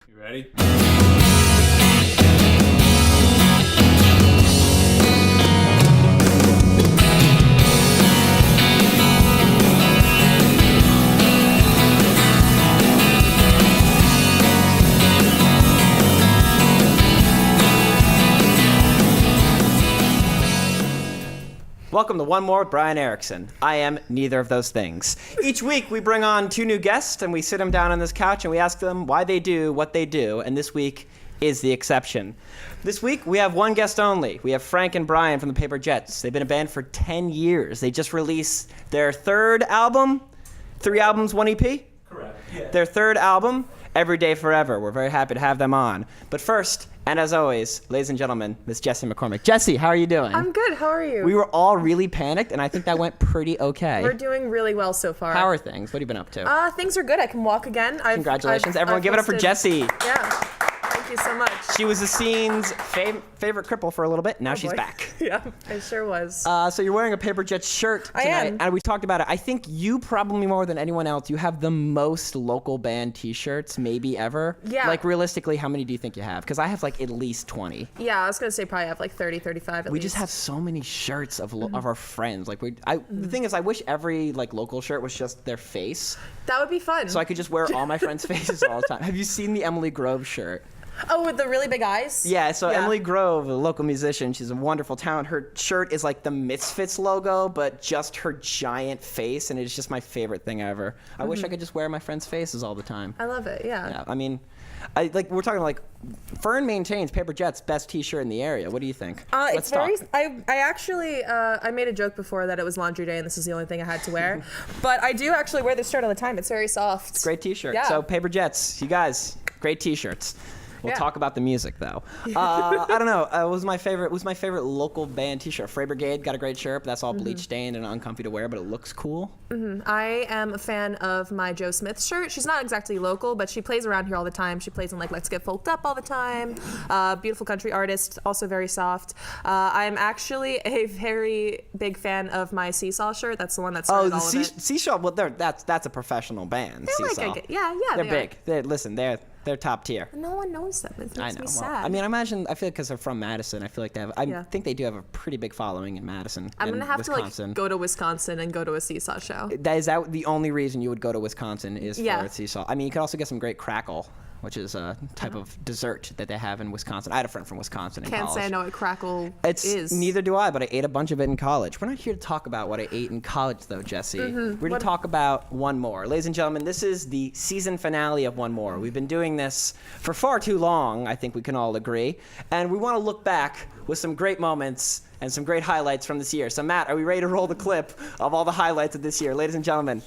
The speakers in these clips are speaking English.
You ready? Welcome to One More with Brian Erickson. I am neither of those things. Each week we bring on two new guests and we sit them down on this couch and we ask them why they do what they do, and this week is the exception. This week we have one guest only. We have Frank and Brian from the Paper Jets. They've been a band for 10 years. They just released their third album, 3 albums, 1 EP? Correct. Yeah. Their third album, Every Day Forever. We're very happy to have them on. But first, and as always, ladies and gentlemen, Miss Jessie McCormick. Jessie, how are you doing? I'm good. How are you? We were all really panicked, and I think that went pretty okay. We're doing really well so far. How are things? What have you been up to? Things are good. I can walk again. Congratulations. Everyone give it up for Jessie. Yeah. Thank you so much. She was the scene's favorite cripple for a little bit. Now she's back. Yeah, I sure was. So you're wearing a Paper Jets shirt tonight. I am. And we talked about it. I think you probably more than anyone else, you have the most local band t-shirts maybe ever. Yeah. Like realistically, how many do you think you have? Because I have like at least 20. Yeah, I was going to say probably have like 30, 35 at least. We just have so many shirts of our friends. Like the thing is, I wish every like local shirt was just their face. That would be fun. So I could just wear all my friends' faces all the time. Have you seen the Emily Grove shirt? Oh, with the really big eyes? Yeah, so Emily Grove, a local musician, she's a wonderful talent. Her shirt is like the Misfits logo, but just her giant face, and it's just my favorite thing ever. I wish I could just wear my friends' faces all the time. I love it, yeah. Yeah, I mean, we're talking like Fern maintains Paper Jet's best t-shirt in the area. What do you think? It's very. I actually I made a joke before that it was laundry day and this is the only thing I had to wear, but I do actually wear this shirt all the time. It's very soft. It's a great t-shirt. Yeah. So Paper Jets, you guys, great t-shirts. We'll talk about the music though. I don't know. What was my favorite local band t-shirt? Frey Brigade got a great shirt, but that's all bleach stained and uncomfy to wear, but it looks cool. I am a fan of my Joe Smith shirt. She's not exactly local, but she plays around here all the time. She plays in like Let's Get Folked Up all the time. Beautiful country artist, also very soft. I'm actually a very big fan of my Seesaw shirt. That's the one that started all of it. Seesaw. Well, that's a professional band. They're Seesaw. They're big. They're top tier. No one knows them. It makes me sad. Well, I mean, I feel like because they're from Madison, I feel like they have. I think they do have a pretty big following in Madison. I'm gonna have Wisconsin. to like go to Wisconsin and go to a Seesaw show. Is that the only reason you would go to Wisconsin is for Seesaw? I mean, you could also get some great crackle, which is a type of dessert that they have in Wisconsin. I had a friend from Wisconsin in college. Can't say I know what crackle is. Neither do I, but I ate a bunch of it in college. We're not here to talk about what I ate in college, though, Jessie. We're here to talk about One More. Ladies and gentlemen, this is the season finale of One More. We've been doing this for far too long, I think we can all agree. And we want to look back with some great moments and some great highlights from this year. So, Matt, are we ready to roll the clip of all the highlights of this year? Ladies and gentlemen.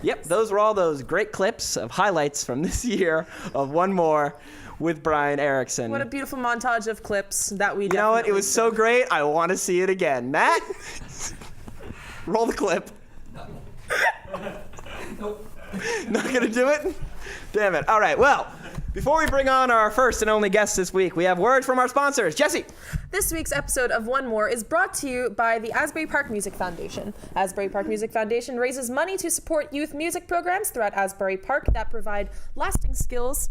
Yep, those were all those great clips of highlights from this year of One More with Brian Erickson. What a beautiful montage of clips that we. You know what? It was so great. I want to see it again. Matt, roll the clip. Nope. Not gonna do it? Damn it. All right. Well, before we bring on our first and only guest this week, we have word from our sponsors. Jessie. This week's episode of One More is brought to you by the Asbury Park Music Foundation. Asbury Park Music Foundation raises money to support youth music programs throughout Asbury Park that provide lasting skills,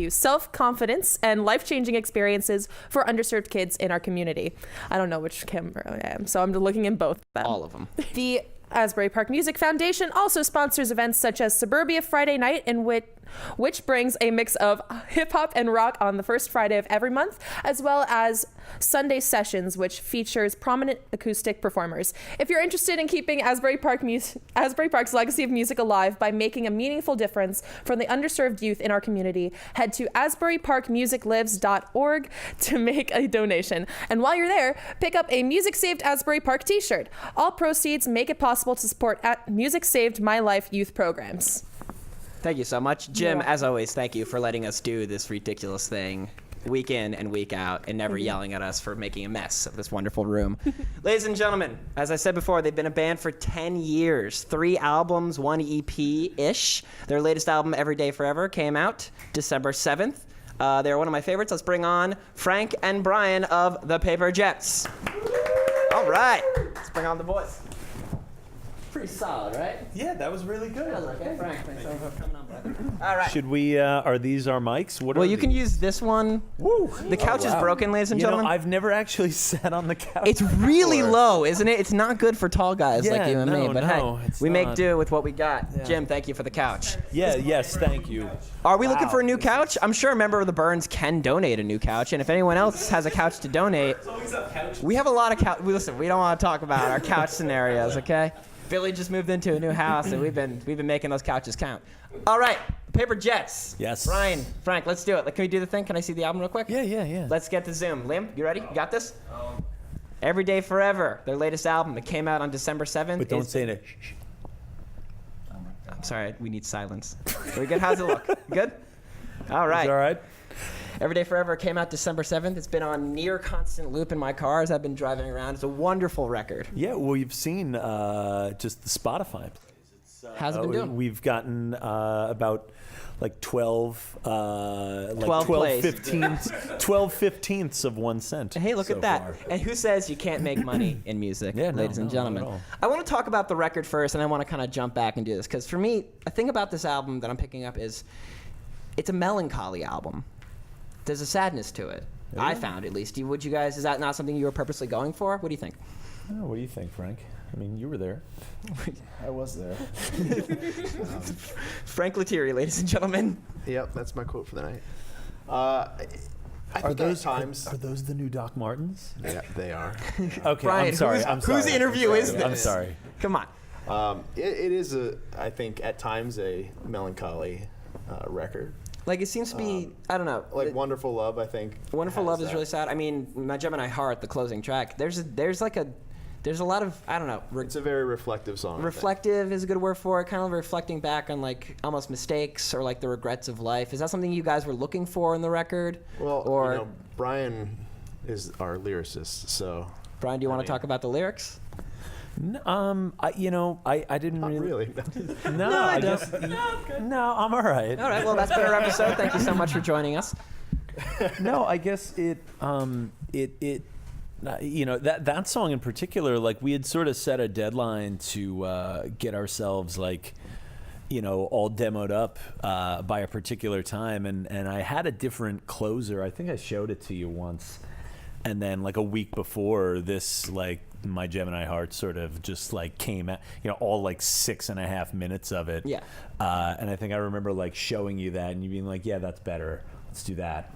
self-confidence, and life-changing experiences for underserved kids in our community. I don't know which camera I am, so I'm looking in both of them. All of them. The Asbury Park Music Foundation also sponsors events such as Suburbia Friday Night, in which brings a mix of hip-hop and rock on the first Friday of every month, as well as Sunday Sessions, which features prominent acoustic performers. If you're interested in keeping Asbury Park's legacy of music alive by making a meaningful difference for the underserved youth in our community, head to asburyparkmusiclives.org to make a donation. And while you're there, pick up a Music Saved Asbury Park t-shirt. All proceeds make it possible to support Music Saved My Life youth programs. Thank you so much. Jim, as always, thank you for letting us do this ridiculous thing week in and week out and never yelling at us for making a mess of this wonderful room. Ladies and gentlemen, as I said before, they've been a band for 10 years. 3 albums, 1 EP-ish. Their latest album, Every Day Forever, came out December 7th. They're one of my favorites. Let's bring on Frank and Brian of the Paper Jets. All right. Let's bring on the boys. Pretty solid, right? Yeah, that was really good. Okay, Frank. Thanks for coming on, brother. All right. Should we, are these our mics? Well, you can use this one. Woo! The couch is broken, ladies and You know, gentlemen. I've never actually sat on the couch. It's really before. low, isn't it? It's not good for tall guys like Yeah, you and me. no, But no, hey, it's we make not. do with what we got. Yeah. Jim, thank you for the couch. Yeah, yes, thank you. Are we looking Wow. for a new couch? I'm sure a member of the Burns can donate a new couch, and if anyone else has a couch to donate, we have a lot of couch. Listen, we don't want to talk about our couch scenarios, okay? Billy just moved into a new house, and we've been making those couches count. All right, Paper Jets. Yes. Brian, Frank, let's do it. Can we do the thing? Can I see the album real quick? Yeah. Let's get to Zoom. Liam, you ready? You got this? Every Day Forever, their latest album. It came out on December 7th. But don't say it. I'm sorry, we need silence. Are we good? How's it look? Good? All right. Is all right? Every Day Forever came out December 7th. It's been on near constant loop in my car as I've been driving around. It's a wonderful record. Yeah, well, you've seen just the Spotify. How's it been doing? We've gotten about like 12, 12 plays. 15ths of 1 cent. Hey, look so at that. far. And who says you can't make money in music, Yeah, no, ladies and no, gentlemen? not at all. I want to talk about the record first, and I want to kind of jump back and do this. Because for me, a thing about this album that I'm picking up is it's a melancholy album. There's a sadness to it. Yeah. I found, at least. Would you guys, is that not something you were purposely going for? What do you think? Oh, what do you think, Frank? I mean, you were there. I was there. Frank Lettieri, ladies and gentlemen. Yep, that's my quote for the night. I think at times. Are those the new Doc Martens? Yeah, they are. Okay, Brian, I'm sorry. whose interview is this? I'm sorry. Come on. It is I think at times a melancholy record. Like, it seems to be, I don't know. Like Wonderful Love, I think. Wonderful has Love is that. really sad. I mean, My Gemini Heart, the closing track, there's a lot of, I don't know. It's a very reflective song. I think. Reflective is a good word for it, kind of reflecting back on, like, almost mistakes or, like, the regrets of life. Is that something you guys were looking for in the record? Well, or Brian is our lyricist, so. Brian, do you want to talk about the lyrics? I didn't Not really. really. No, I guess. No, I'm all right. All right, well, that's been our episode. Thank you so much for joining us. No, I guess that song in particular, like we had sort of set a deadline to get ourselves like, all demoed up by a particular time, and I had a different closer. I think I showed it to you once, and then like a week before this, like My Gemini Heart sort of just like came out, all like 6.5 minutes of it. Yeah. And I think I remember like showing you that and you being like, yeah, that's better. Let's do that.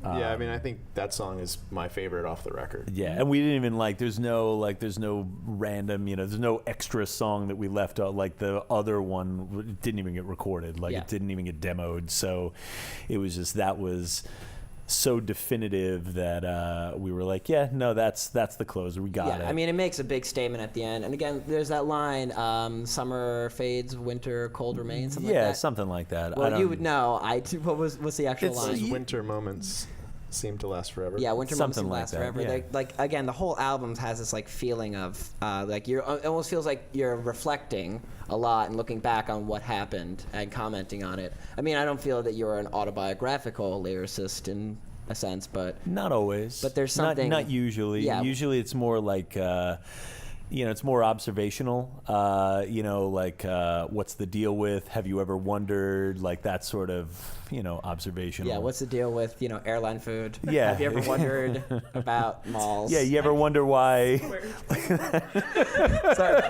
Yeah, I mean, I think that song is my favorite off the record. Yeah, and we didn't even there's no random, there's no extra song that we left out. Like the other one didn't even get recorded. Like it didn't even get demoed. So it was just, that was so definitive that we were like, yeah, no, that's the closer. We got it. I mean, it makes a big statement at the end. And again, there's that line, summer fades, winter cold remains, something like that. Yeah, something like that. Well, you would know. What's the actual line? Those winter moments seem to last forever. Yeah, winter moments Something seem to like last that, forever. yeah. Like again, the whole album has this like feeling of it almost feels like you're reflecting a lot and looking back on what happened and commenting on it. I mean, I don't feel that you're an autobiographical lyricist in a sense, but not always. But there's something. Not usually. Yeah. Usually it's more like. It's more observational, what's the deal with, have you ever wondered, like that sort of, observational. Yeah, what's the deal with, airline food? Yeah. Have you ever wondered about malls? Yeah, you ever wonder why? Sorry.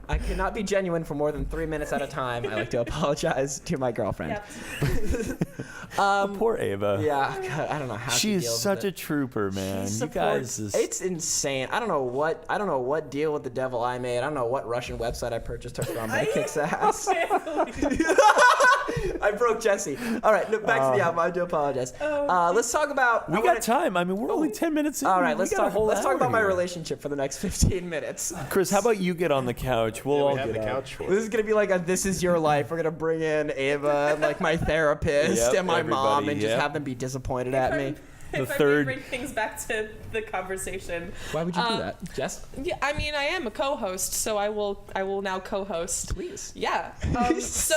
I cannot be genuine for more than 3 minutes at a time. I like to apologize to my girlfriend. Poor Ava. Yeah, God, I don't know how she She's deals such with a it. trooper, man. She You guys supports- is... It's insane. I don't know what deal with the devil I made. I don't know what Russian website I purchased her from, but it kicks ass. I broke Jesse. All right, look, back to the album. I do apologize. Let's talk about. We got time. I mean, we're only 10 minutes in. All right, We let's got a talk. whole Let's talk hour about my here. relationship for the next 15 minutes. Chris, how about you get on the couch? We'll all we have get the out. couch for This is gonna be like a "This Is Your Life." We're gonna bring in Ava, and like my therapist, Yep, and my mom, everybody, and just yep. have them be disappointed at me. The If I third- may bring things back to the conversation. Why would you do that, Jess? Yeah, I mean, I am a co-host, so I will now co-host. Please. Yeah. So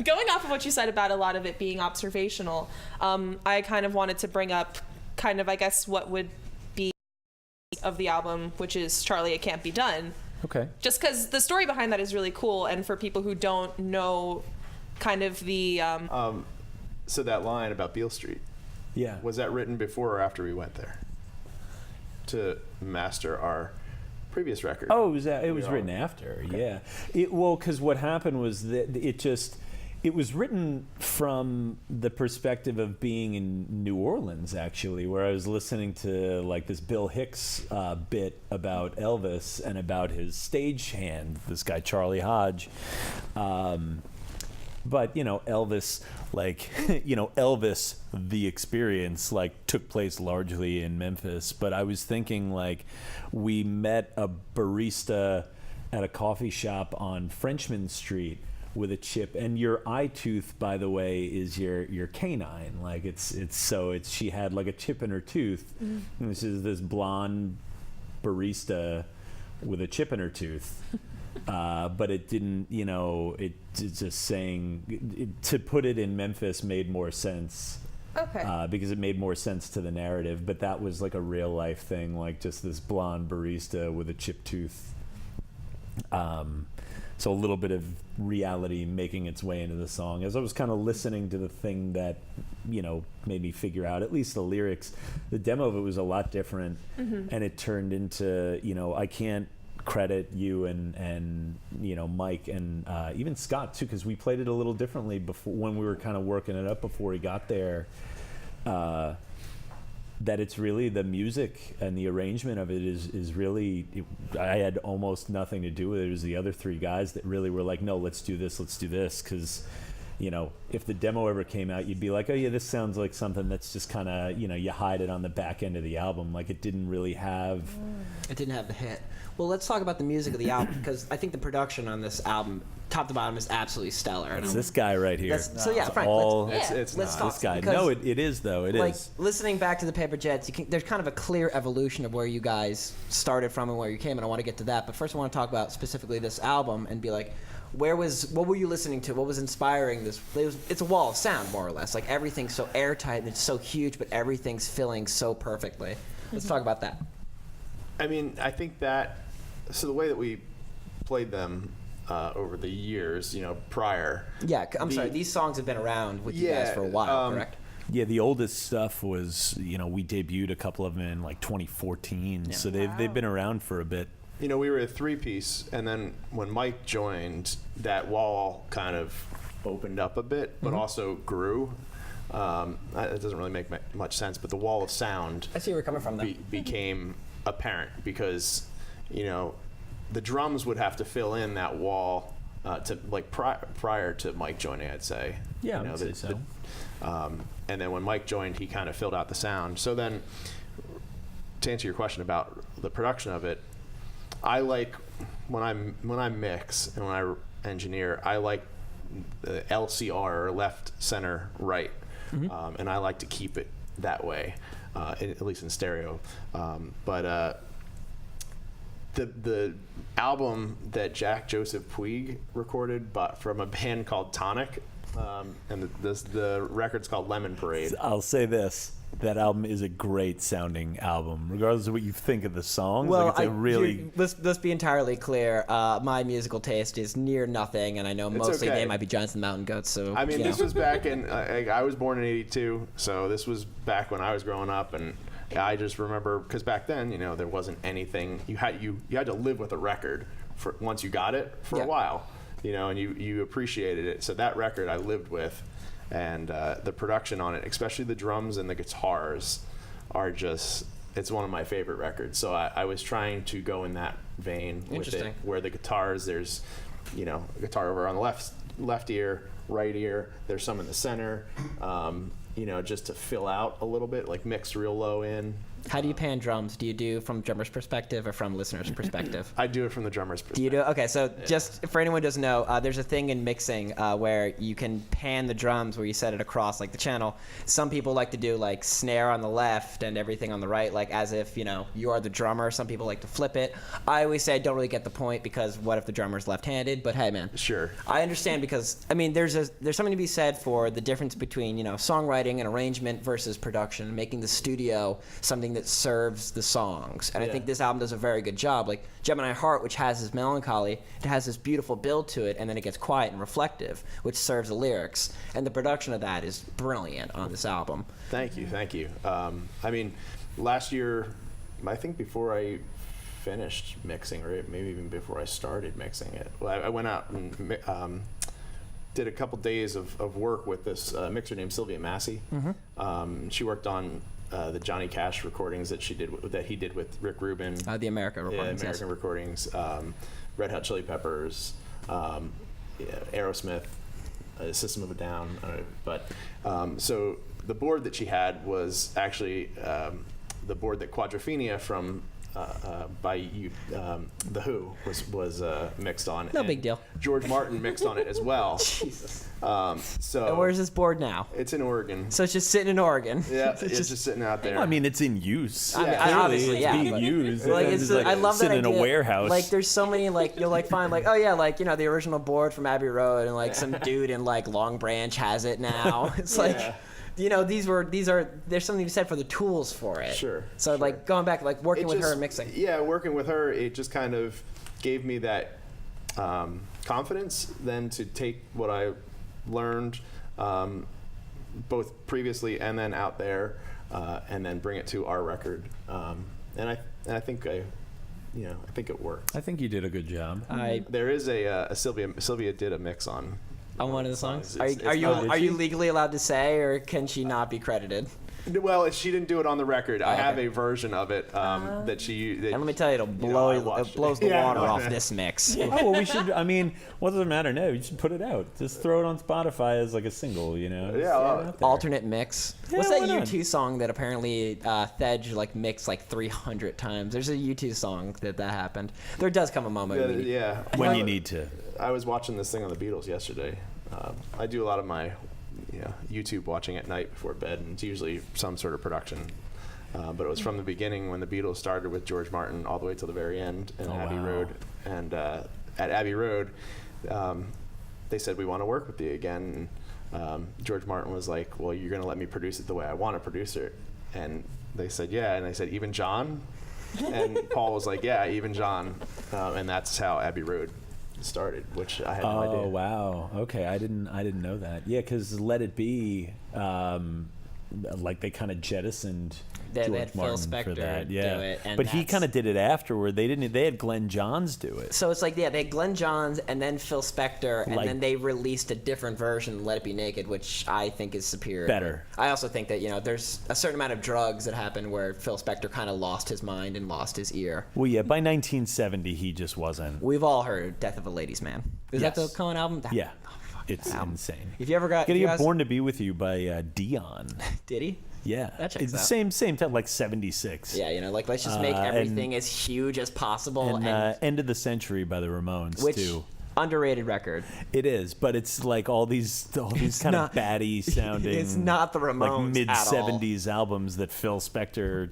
going off of what you said about a lot of it being observational, I kind of wanted to bring up I guess what would of the album, which is Charlie, It Can't Be Done. Okay. Just because the story behind that is really cool, and for people who don't know kind of the... So that line about Beale Street, Yeah. was that written before or after we went there to master our previous record? Oh, it was are. written after, yeah. Because what happened was that it was written from the perspective of being in New Orleans, actually, where I was listening to like this Bill Hicks bit about Elvis and about his stagehand, this guy Charlie Hodge. But Elvis, Elvis, the experience, took place largely in Memphis. But I was thinking, we met a barista at a coffee shop on Frenchman Street with a chip, and your eye tooth, by the way, is your canine. She had a chip in her tooth. Mm. And this is this blonde barista with a chip in her tooth. But it didn't, it's just saying, to put it in Memphis made more sense. Okay. Because it made more sense to the narrative. But that was a real life thing, just this blonde barista with a chipped tooth. So a little bit of reality making its way into the song. As I was kind of listening to the thing that, made me figure out at least the lyrics, the demo of it was a lot different. Mm-hmm. And it turned into, I can't credit you and Mike and even Scott too, because we played it a little differently before when we were kind of working it up before he got there. That it's really the music and the arrangement of it is really. I had almost nothing to do with it. It was the other three guys that really were like, no, let's do this, because. If the demo ever came out, you'd be like, oh yeah, this sounds like something that's just kind of, you hide it on the back end of the album. It didn't really have... It didn't have the hit. Well, let's talk about the music of the album, because I think the production on this album, top to bottom, is absolutely stellar. It's this guy right here. So yeah, Frank, let's talk. This guy. No, it is, though. It is. Listening back to the Paper Jets, there's kind of a clear evolution of where you guys started from and where you came, and I want to get to that. But first I want to talk about specifically this album and be like, what were you listening to? What was inspiring this? It's a wall of sound, more or less. Everything's so airtight and it's so huge, but everything's filling so perfectly. Let's talk about that. I mean, I think that, so the way that we played them over the years, prior. Yeah, I'm sorry. These songs have been around with you guys for a while, correct? Yeah, the oldest stuff was, we debuted a couple of them in 2014, yeah. So they've been around for a bit. We were a three-piece, and then when Mike joined, that wall kind of opened up a bit, but also grew. It doesn't really make much sense, but the wall of sound I see where you're coming from, became apparent because, the drums would have to fill in that wall prior to Mike joining, I'd say. Yeah, I would say so. And then when Mike joined, he kind of filled out the sound. So then, to answer your question about the production of it, I like when I mix and when I engineer, I like the LCR, or left, center, right, and I like to keep it that way, at least in stereo. But the album that Jack Joseph Puig recorded, but from a band called Tonic, and the record's called Lemon Parade. I'll say this. That album is a great sounding album, regardless of what you think of the songs. Well, it's let's be entirely clear. My musical taste is near nothing, and I know mostly they might be Giants and Mountain Goats. So I mean, this was back in. I was born in '82, so this was back when I was growing up, and I just remember because back then, there wasn't anything. You had to live with a record for once you got it for a while, and you appreciated it. So that record I lived with. And the production on it, especially the drums and the guitars, are just, it's one of my favorite records. So I was trying to go in that vein with it, where the guitars, there's, a guitar over on the left ear, right ear, there's some in the center, just to fill out a little bit, mixed real low in. How do you pan drums? Do you do from drummer's perspective or from listener's perspective? I do it from the drummer's perspective. Do you do? Okay, so just for anyone who doesn't know, there's a thing in mixing where you can pan the drums where you set it across the channel. Some people like to do snare on the left and everything on the right, as if you are the drummer. Some people like to flip it. I always say I don't really get the point because what if the drummer's left-handed? But hey, man, sure. I understand because there's something to be said for the difference between songwriting and arrangement versus production, making the studio something something that serves the songs. And I Yeah. think this album does a very good job. Like Gemini Heart, which has this melancholy, it has this beautiful build to it, and then it gets quiet and reflective, which serves the lyrics. And the production of that is brilliant on this album. Thank you. I mean, last year, I think before I finished mixing, or maybe even before I started mixing it, I went out and did a couple days of work with this mixer named Sylvia Massey. She worked on the Johnny Cash recordings that he did with Rick Rubin. The America recordings. Yeah, American recordings. Red Hot Chili Peppers, Aerosmith, System of a Down. So the board that she had was actually the board that Quadrophenia from The Who was mixed on. No and big deal. George Martin mixed on it as well. Jesus. So And where's this board now? it's in Oregon. So it's just sitting in Oregon. Yeah, it's just sitting out there. I mean, it's in use. I mean, Yeah. Clearly, obviously, it's yeah, being but- used. Like It's it's, I love that sitting in a idea. warehouse. Like there's so many like you'll like find like, oh yeah, like, you know, the original board from Abbey Road, and like some dude in like Long Branch has it now. It's like, you know, there's something to be said for the tools for it. Sure, So like going back, like working It with her just- and mixing. Yeah, working with her, it just kind of gave me that confidence then to take what I learned both previously and then out there, and then bring it to our record. And I think I think it worked. I think you did a good job. There is a Sylvia did a mix on On one of the songs. It's Are not- you legally allowed to say, or can she not be credited? Well, she didn't do it on the record. I okay. have a version of it that she. That, And let me tell you, it'll I blow watched it blows the Yeah, water I off know. this mix. Oh, well, we should. I mean, what does it matter now? You should put it out. Just throw it on Spotify as like a single, you know? Just Yeah, throw it out there. Alternate mix. Yeah, What's that why not? U2 song that apparently Thedge like mixed like 300 times? There's a U2 song that happened. There does come a moment. when you- yeah. When you need to. I was watching this thing on the Beatles yesterday. I do a lot of my YouTube watching at night before bed, and it's usually some sort of production. But it was from the beginning when the Beatles started with George Martin all the way till the very end in Abbey wow. Road. And at Abbey Road, they said, we want to work with you again. And George Martin was like, well, you're going to let me produce it the way I want to produce it. And they said, yeah. And they said, even John? And Paul was like, yeah, even John. And that's how Abbey Road started, which I had no idea. Oh wow. Okay, I didn't know that. Yeah, because Let It Be, like they kind of jettisoned They George had Phil Martin Spector for that. do Yeah, it, and but he that's- kind of did it afterward. They didn't. They had Glenn Johns do it. So it's like, yeah, they had Glenn Johns and then Phil Spector, and Like- then they released a different version, Let It Be Naked, which I think is superior. Better. I also think that, you know, there's a certain amount of drugs that happen where Phil Spector kind of lost his mind and lost his ear. Well, yeah. By 1970, he just wasn't. We've all heard Death of a Ladies Man. Is that the Yes. Cohen album? Yeah, it's insane. If you ever got... Gotta if you get guys- Born to Be With You by Dion. Did he? Yeah, That checks it's the out. same time, like 76. Yeah, you know, like, let's just make and- everything as huge as possible. And End of the Century by the Ramones which, too. underrated record. It is, but it's like all these kind not- of batty sounding. it's not the Ramones like mid at all. '70s albums that Phil Spector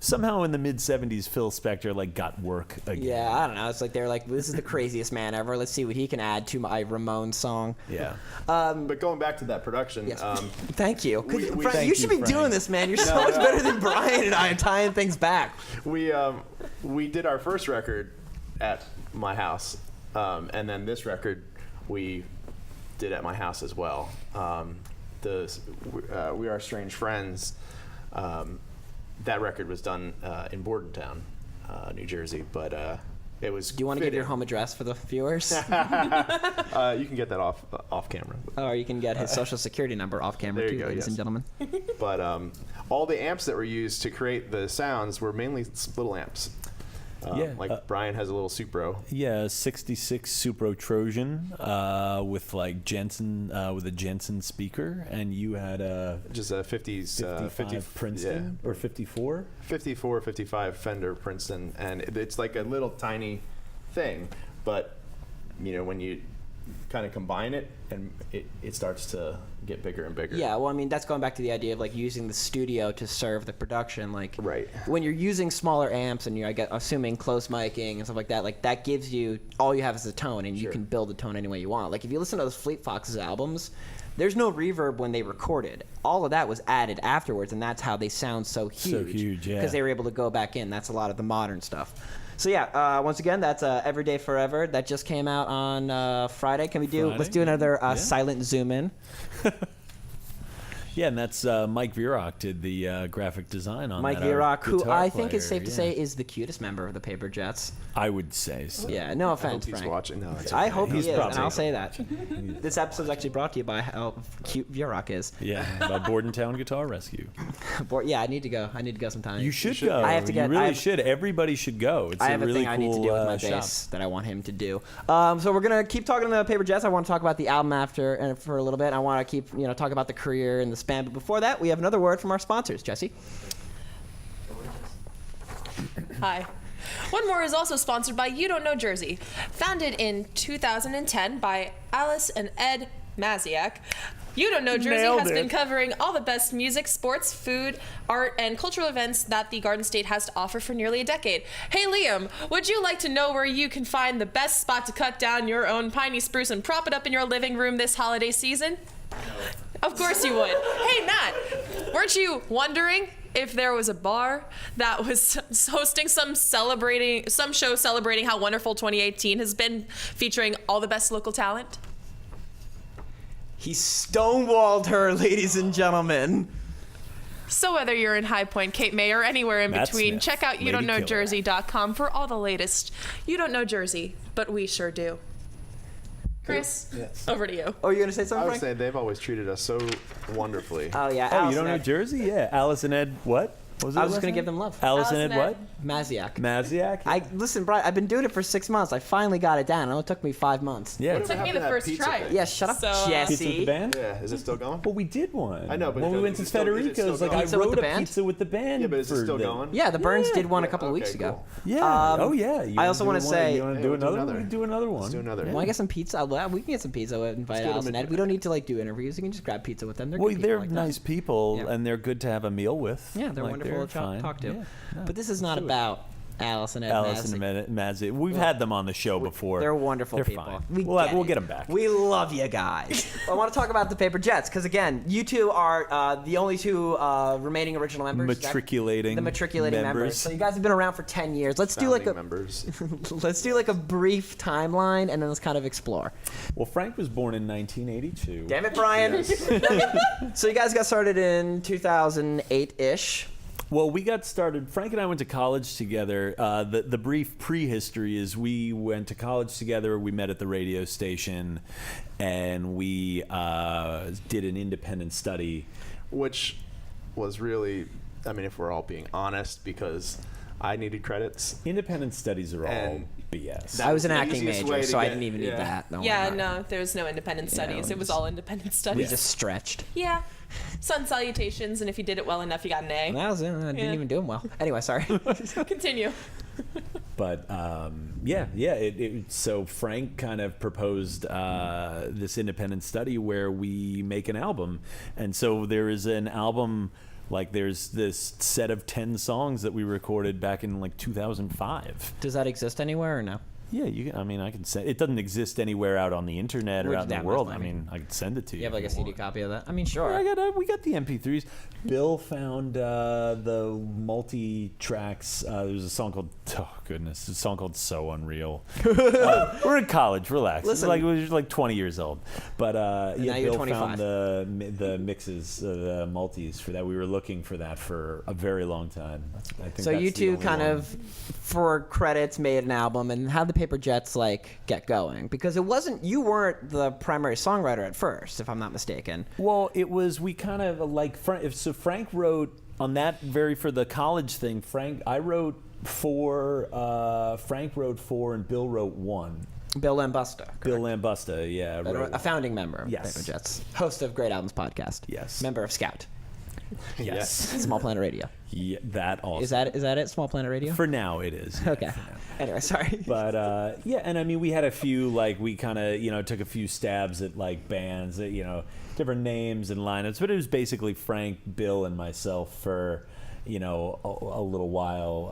somehow in the mid '70s Phil Spector like got work again. Yeah, I don't know. It's like they're like, this is the craziest man ever. Let's see what he can add to my Ramones song. Yeah. But going back to that production, Yes. Thank you. we- Frank, thank you should you, be Frank. doing this, man. You're so much better than Brian and I am tying things back. we did our first record at my house, and then this record we did at my house as well. We Are Strange Friends. That record was done in Bordentown, New Jersey, but it was. Do you want to give your home address for the viewers? You can get that off camera. Or you can get his social security number off camera There too, you go, ladies yes. and gentlemen. But all the amps that were used to create the sounds were mainly little amps. Yeah, Like Brian has a little Supro. Yeah, 66 Supro Trojan with like Jensen with a Jensen speaker, and you had a Just a 50s, 55 Princeton or 54. 54, 55 Fender Princeton, and it's like a little tiny thing, but you know when you kind of combine it, and it starts to get bigger and bigger. Yeah, well, I mean, that's going back to the idea of like using the studio to serve the production. Like, Right. when you're using smaller amps and you're, assuming close miking and stuff like that gives you all you have is a tone, and you Sure. can build the tone any way you want. Like, if you listen to those Fleet Foxes albums, there's no reverb when they recorded. All of that was added afterwards, and that's how they sound so huge. huge, yeah. Because they were able to go back in. That's a lot of the modern stuff. So yeah, once again, that's Everyday Forever. That just came out on Friday. Can we do? Let's do another silent zoom in. Yeah, and that's Mike Vierock did the graphic design on Mike that. Our Vierock, who guitar I think it's player, safe to say is the cutest member of the Paper Jets. I would say so. Yeah, no I hope offense, he's Frank. watching. No, it's I okay. hope he He's is, and probably- I'll say that. This episode's actually brought to you by how cute Vierock is. Yeah, about Bordentown Guitar Rescue. Yeah, I need to go. I need to go sometime. You should go. I have to get- You really I have- should. Everybody should go. It's I a have a really thing I need to cool do with my shop. bass that I want him to do. So we're gonna keep talking to the Paper Jets. I want to talk about the album after and for a little bit. I want to keep talk about the career and the span. But before that, we have another word from our sponsors. Jesse. Hi. OneMore is also sponsored by You Don't Know Jersey. Founded in 2010 by Alice and Ed Maziak, You Don't Know Jersey Nailed has it. been covering all the best music, sports, food, art, and cultural events that the Garden State has to offer for nearly a decade. Hey Liam, would you like to know where you can find the best spot to cut down your own piney spruce and prop it up in your living room this holiday season? Of course you would. Hey Matt, weren't you wondering if there was a bar that was hosting some show celebrating how wonderful 2018 has been, featuring all the best local talent? He stonewalled her, ladies and gentlemen. So whether you're in High Point, Cape May, or anywhere in Matt between, Smith, check out Lady YouDon'tKnowJersey.com for all the latest. You don't know Jersey, but we sure do. Chris, over to you. Oh, you're gonna say I something, would Frank? say they've always treated us so wonderfully. Oh yeah. Oh, you Alice don't know and Ed. Jersey? Yeah, Alice and Ed. What? What was it? I was just last gonna name? give them love. Alice and Alice Ed. and What? Maziak. Maziak. Listen, Brian. I've been doing it for 6 months. I finally got it down. It only took me 5 months. Yeah. It took me the first try. Yeah, shut up, So, Pizza with Jesse. the band. Yeah, is it still going? Well, we did one. I know, but when we went to is it still Federico's, like going? I Pizza with wrote the a band? pizza with the band. Yeah, but is it for still them. going? Yeah, the Burns Yeah. did one a couple of Okay, weeks ago. cool. Yeah. Um, Oh yeah. You I also wanna wanna do one? say- You want to Yeah, do we'll do another? another. We can do another one. Let's do another. Well, I get some pizza. We can get some pizza. Invite go to Alice and Ed. We don't need to like do interviews. You can just grab pizza with them. They're Well, good people they're like that. nice people, Yeah. and they're good to have a meal with. Yeah, they're Like, wonderful to fine. talk to. Yeah. No, But this is not do it. about Alice and Ed. Alice Mazick. and Mazzy. We've had them on the show before. They're wonderful They're people. fine. We We'll get get it. them back. We love you guys. I want to talk about the Paper Jets because again, you two are the only two remaining original members. Matriculating The matriculating members. members. So you guys have been around for 10 years. Let's do like Founding a members. let's do like a brief timeline and then let's kind of explore. Well, Frank was born in 1982. Damn it, Brian. So you guys got started in 2008-ish. Well, we got started. Frank and I went to college together. The brief prehistory is we went to college together. We met at the radio station, and we did an independent study. Which was really, I mean, if we're all being honest, because I needed credits. Independent studies are all And BS. I was an the acting easiest major, way to so I get- didn't even need yeah. that. Don't Yeah, worry about no, there was no independent studies. we It was just- all independent it. We studies. just stretched. Yeah. Sun salutations, and if you did it well enough, you got an A. That was it. I didn't even do them well. Anyway, sorry. Continue. But so Frank kind of proposed this independent study where we make an album, and so there is an album. Like there's this set of 10 songs that we recorded back in like 2005. Does that exist anywhere or no? Yeah, I can send. It doesn't exist anywhere out on the internet or Which- out in yeah, the world. that's I what I mean. mean, I could send it to you. You have like a if you CD want. copy of that? I mean, sure. Yeah, we got the MP3s. Bill found the multi-tracks. There was a song called, oh goodness, a song called "So Unreal." We're in college, relax. Listen. We're like 20 years old. But now yeah, you're Bill 25. found the mixes, the multis for that. We were looking for that for a very long time. I think So that's you the two only kind one. of, for credits, made an album, and how'd the Paper Jets like get going? Because you weren't the primary songwriter at first, if I'm not mistaken. Well, it was, we kind of like Frank wrote on that for the college thing. I wrote 4, Frank wrote 4, and Bill wrote 1. Bill Lambusta, Bill Lambusta, yeah, wrote a founding member of Yes. Paper Jets, host of Great Albums podcast. Yes. Member of Scout. Yes. Small Planet Radio. Yeah, that also. Is that it? Small Planet Radio? For now, it is. Yeah, Okay. for now. Anyway, sorry. But yeah, and I mean, we had a few, like, we kind of, took a few stabs at, like, bands that, different names and lineups, but it was basically Frank, Bill, and myself for, a little while.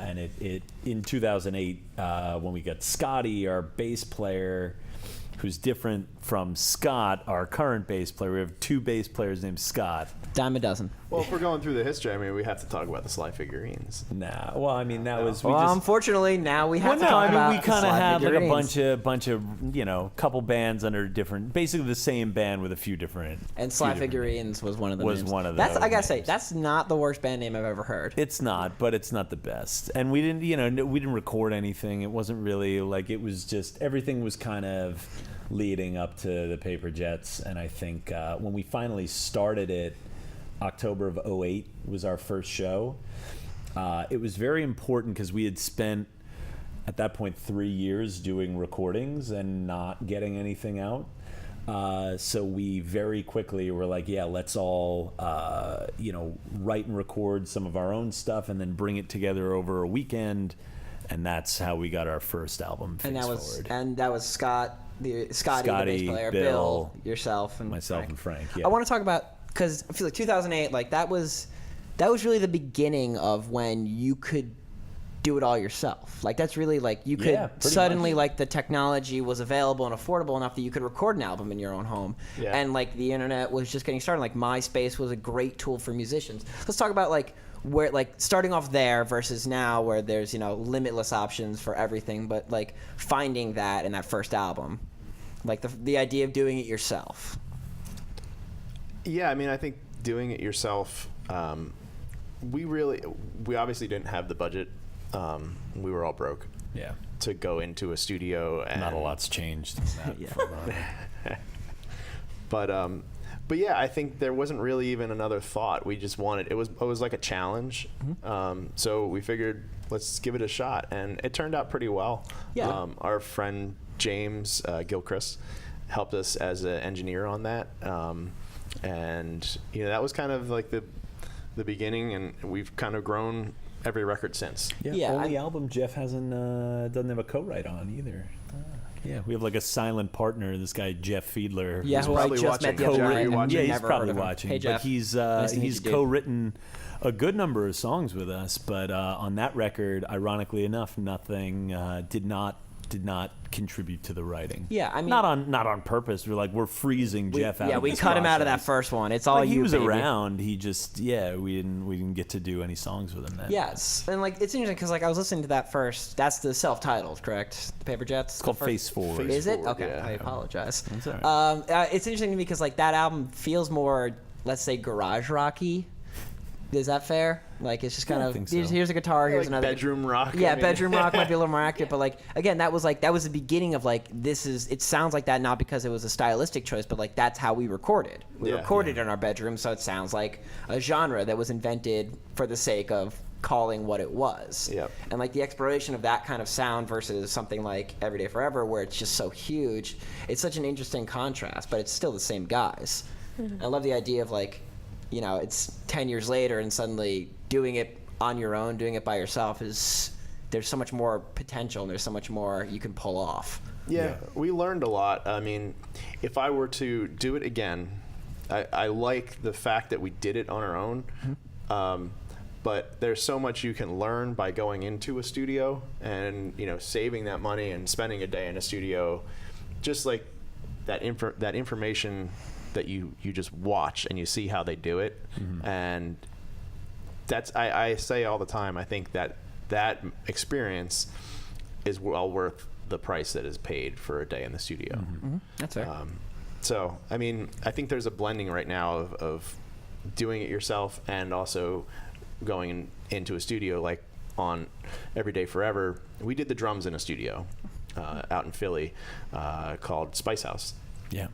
And it in 2008, when we got Scotty, our bass player, who's different from Scott, our current bass player. We have two bass players named Scott. Dime a dozen. Well, if we're going through the history, I mean, we have to talk about the Sly figurines. Nah, well, I mean, that was Unfortunately, now we have to talk about. We kind of Sly had like figurines. a bunch of, couple bands under different, basically the same band with a few different. And Sly few different Figurines was one of the was names. one of the That's other I gotta say, names. that's not the worst band name I've ever heard. It's not, but it's not the best. And we didn't, we didn't record anything. It wasn't really like, it was just, everything was kind of leading up to the Paper Jets. And I think when we finally started it, October of 2008 was our first show. It was very important because we had spent, at that point, 3 years doing recordings and not getting anything out. So we very quickly were like, yeah, let's all, write and record some of our own stuff and then bring it together over a weekend. And that's how we got our first album, Face Forward. And that was Scotty, the Scotty, bass player, Bill, yourself, and myself and Frank. Yeah. I want to talk about, because I feel like 2008, like that was really the beginning of when you could do it all yourself. Like that's really like you could Yeah, pretty suddenly much. like the technology was available and affordable enough that you could record an album in your own home. Yeah. And like the internet was just getting started. Like MySpace was a great tool for musicians. Let's talk about like where like starting off there versus now where there's limitless options for everything, but like finding that in that first album, like the idea of doing it yourself. Yeah, I mean, I think doing it yourself, we obviously didn't have the budget. We were all broke Yeah. to go into a studio. And Not a lot's changed. In that for Ronnie. But yeah, I think there wasn't really even another thought. We just wanted, it was like a challenge. So we figured, let's give it a shot. And it turned out pretty well. Yeah. Our friend James Gilchrist helped us as an engineer on that. And that was kind of like the beginning, and we've kind of grown every record since. Yeah, only album Jeff hasn't doesn't have a co-write on either. Yeah, we have like a silent partner, this guy Jeff Fiedler. Yeah, who's who I probably just met the watching. other Are night. you and watching? yeah, he's never probably heard of him. watching. Hey, Jeff. But he's Nice to meet he's you, dude. co-written a good number of songs with us. But on that record, ironically enough, nothing did not contribute to the writing. Yeah, I mean, not on purpose. We're freezing Jeff out. Yeah, of we this cut him out of that process. first one. It's all Like, you. he was baby. around. He just we didn't get to do any songs with him then. Yes, and like it's interesting because like I was listening to that first. That's the self-titled, correct? The Paper Jets. It's called Face Forward. Is it? Forward, Okay, yeah. I apologize. That's all right. It's interesting to me because like that album feels more, let's say, garage rocky. Is that fair? Like it's just kind I of think so. here's a guitar, here's Like another bedroom rock. Yeah, I mean. bedroom rock might be a little more accurate, but like again, that was the beginning of like it sounds like that not because it was a stylistic choice, but like that's how we recorded. We Yeah. recorded in our bedroom, so it sounds like a genre that was invented for the sake of calling what it was. Yep. And like the exploration of that kind of sound versus something like Everyday Forever where it's just so huge, it's such an interesting contrast, but it's still the same guys. I love the idea of like, it's 10 years later and suddenly doing it on your own, doing it by yourself there's so much more potential and there's so much more you can pull off. Yeah, we learned a lot. I mean, if I were to do it again, I like the fact that we did it on our own. But there's so much you can learn by going into a studio and saving that money and spending a day in a studio, just like that information that you just watch and you see how they do it. And that's I say all the time, I think that experience is well worth the price that is paid for a day in the studio. That's fair. So I mean, I think there's a blending right now of doing it yourself and also going into a studio. Like on Everyday Forever, we did the drums in a studio out in Philly called Spice House. Yeah.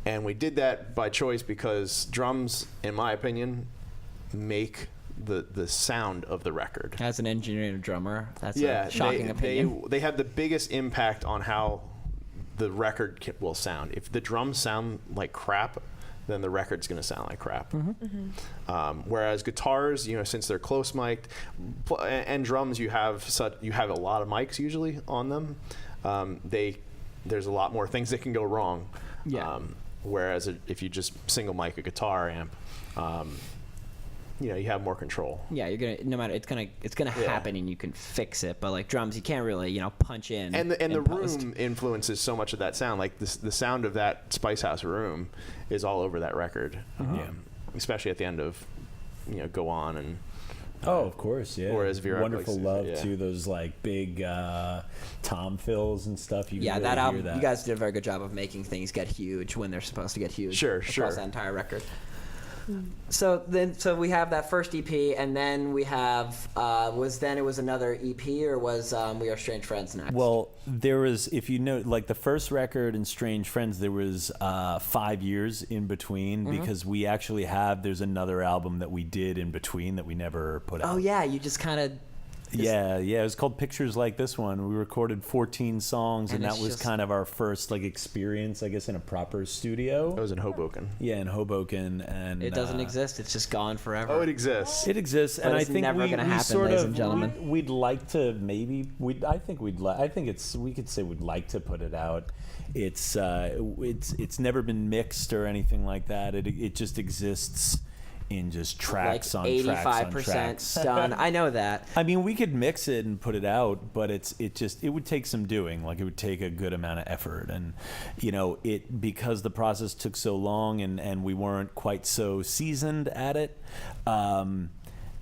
And we did that by choice because drums, in my opinion, make the sound of the record. As an engineer and a drummer, that's Yeah, a shocking opinion. they have the biggest impact on how the record will sound. If the drums sound like crap, then the record's going to sound like crap. Whereas guitars, since they're close mic'd, and drums, you have a lot of mics usually on them. There's a lot more things that can go wrong. Yeah. Whereas if you just single mic a guitar amp, you have more control. Yeah, you're gonna no matter it's gonna happen and you can fix it. But like drums, you can't really punch in. And the post. room influences so much of that sound. Like the sound of that Spice House room is all over that record. Especially at the end of Go On and. Oh, of course, yeah. Or as Vera Wonderful likes Love to say, too. Those like big tom fills and stuff. You can really that hear album. that. You guys did a very good job of making things get huge when they're supposed to get huge. Sure. Across that entire record. So we have that first EP, and then we have it was another EP, or was We Are Strange Friends next? Well, there was, if you know, like the first record and Strange Friends, there was 5 years in between because we actually there's another album that we did in between that we never put out. Oh yeah, you just kind of. Yeah, it was called Pictures Like This One. We recorded 14 songs, and that was kind of our first experience, I guess, in a proper studio. It was in Hoboken. Yeah, in Hoboken, and It doesn't exist. It's just gone forever. Oh, it exists. It exists, But and I it's think never we gonna happen, sort ladies of and gentlemen. we'd like to maybe we could say we'd like to put it out. It's never been mixed or anything like that. It just exists in just tracks like on 85% tracks on tracks. done. I know that. I mean, we could mix it and put it out, but it would take some doing. Like, it would take a good amount of effort, and because the process took so long and we weren't quite so seasoned at it, and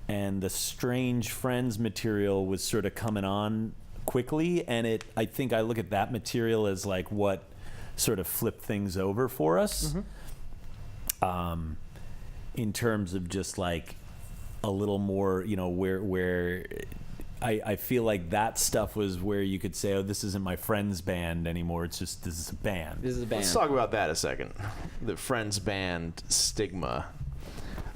the Strange Friends material was sort of coming on quickly, and I think I look at that material as like what sort of flipped things over for us. In terms of just like a little more, where I feel like that stuff was where you could say, oh, this isn't my friend's band anymore. It's just, this is a band. This is a band. Let's talk about that a second. The Friends band stigma.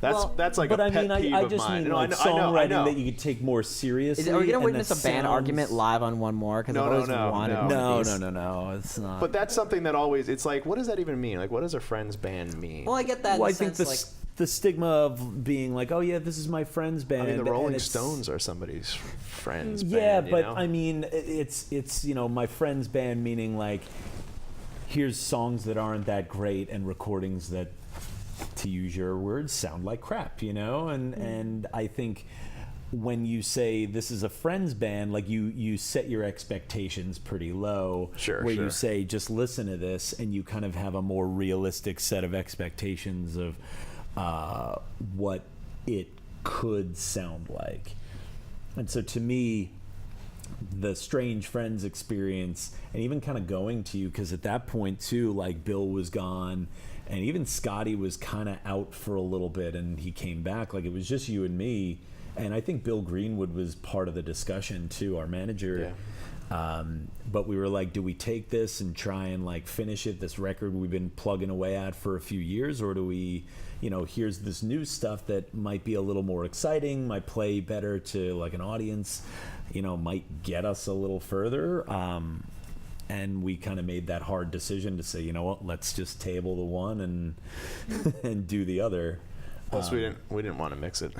That's like a pet peeve I of just mine. mean No, like I know. songwriting that you could take more seriously. Are we gonna and witness that a band sounds- argument live on OneMore? Because No, I've always no, wanted no. one No, of these. no, it's not. But that's something that always, it's like, what does that even mean? Like, what does a Friends band mean? Well, I get that. Well, in I think sense, the stigma of being like, oh yeah, this is my friend's band. I mean, the and Rolling it's- Stones are somebody's friend's Yeah, band. but I mean, it's my friend's band, meaning like, here's songs that aren't that great and recordings that, to use your words, sound like crap, and I think when you say this is a friend's band, like you set your expectations pretty low. Sure, where sure. you say just listen to this, and you kind of have a more realistic set of expectations of what it could sound like. And so to me, the Strange Friends experience, and even kind of going to you, because at that point too, like Bill was gone, and even Scotty was kind of out for a little bit, and he came back. Like, it was just you and me, and I think Bill Greenwood was part of the discussion too, our manager. Yeah. But we were like, do we take this and try and like finish it, this record we've been plugging away at for a few years, or do we, here's this new stuff that might be a little more exciting, might play better to like an audience, might get us a little further. And we kind of made that hard decision to say, you know what, let's just table the one and and do the other. Plus, we didn't want to mix it.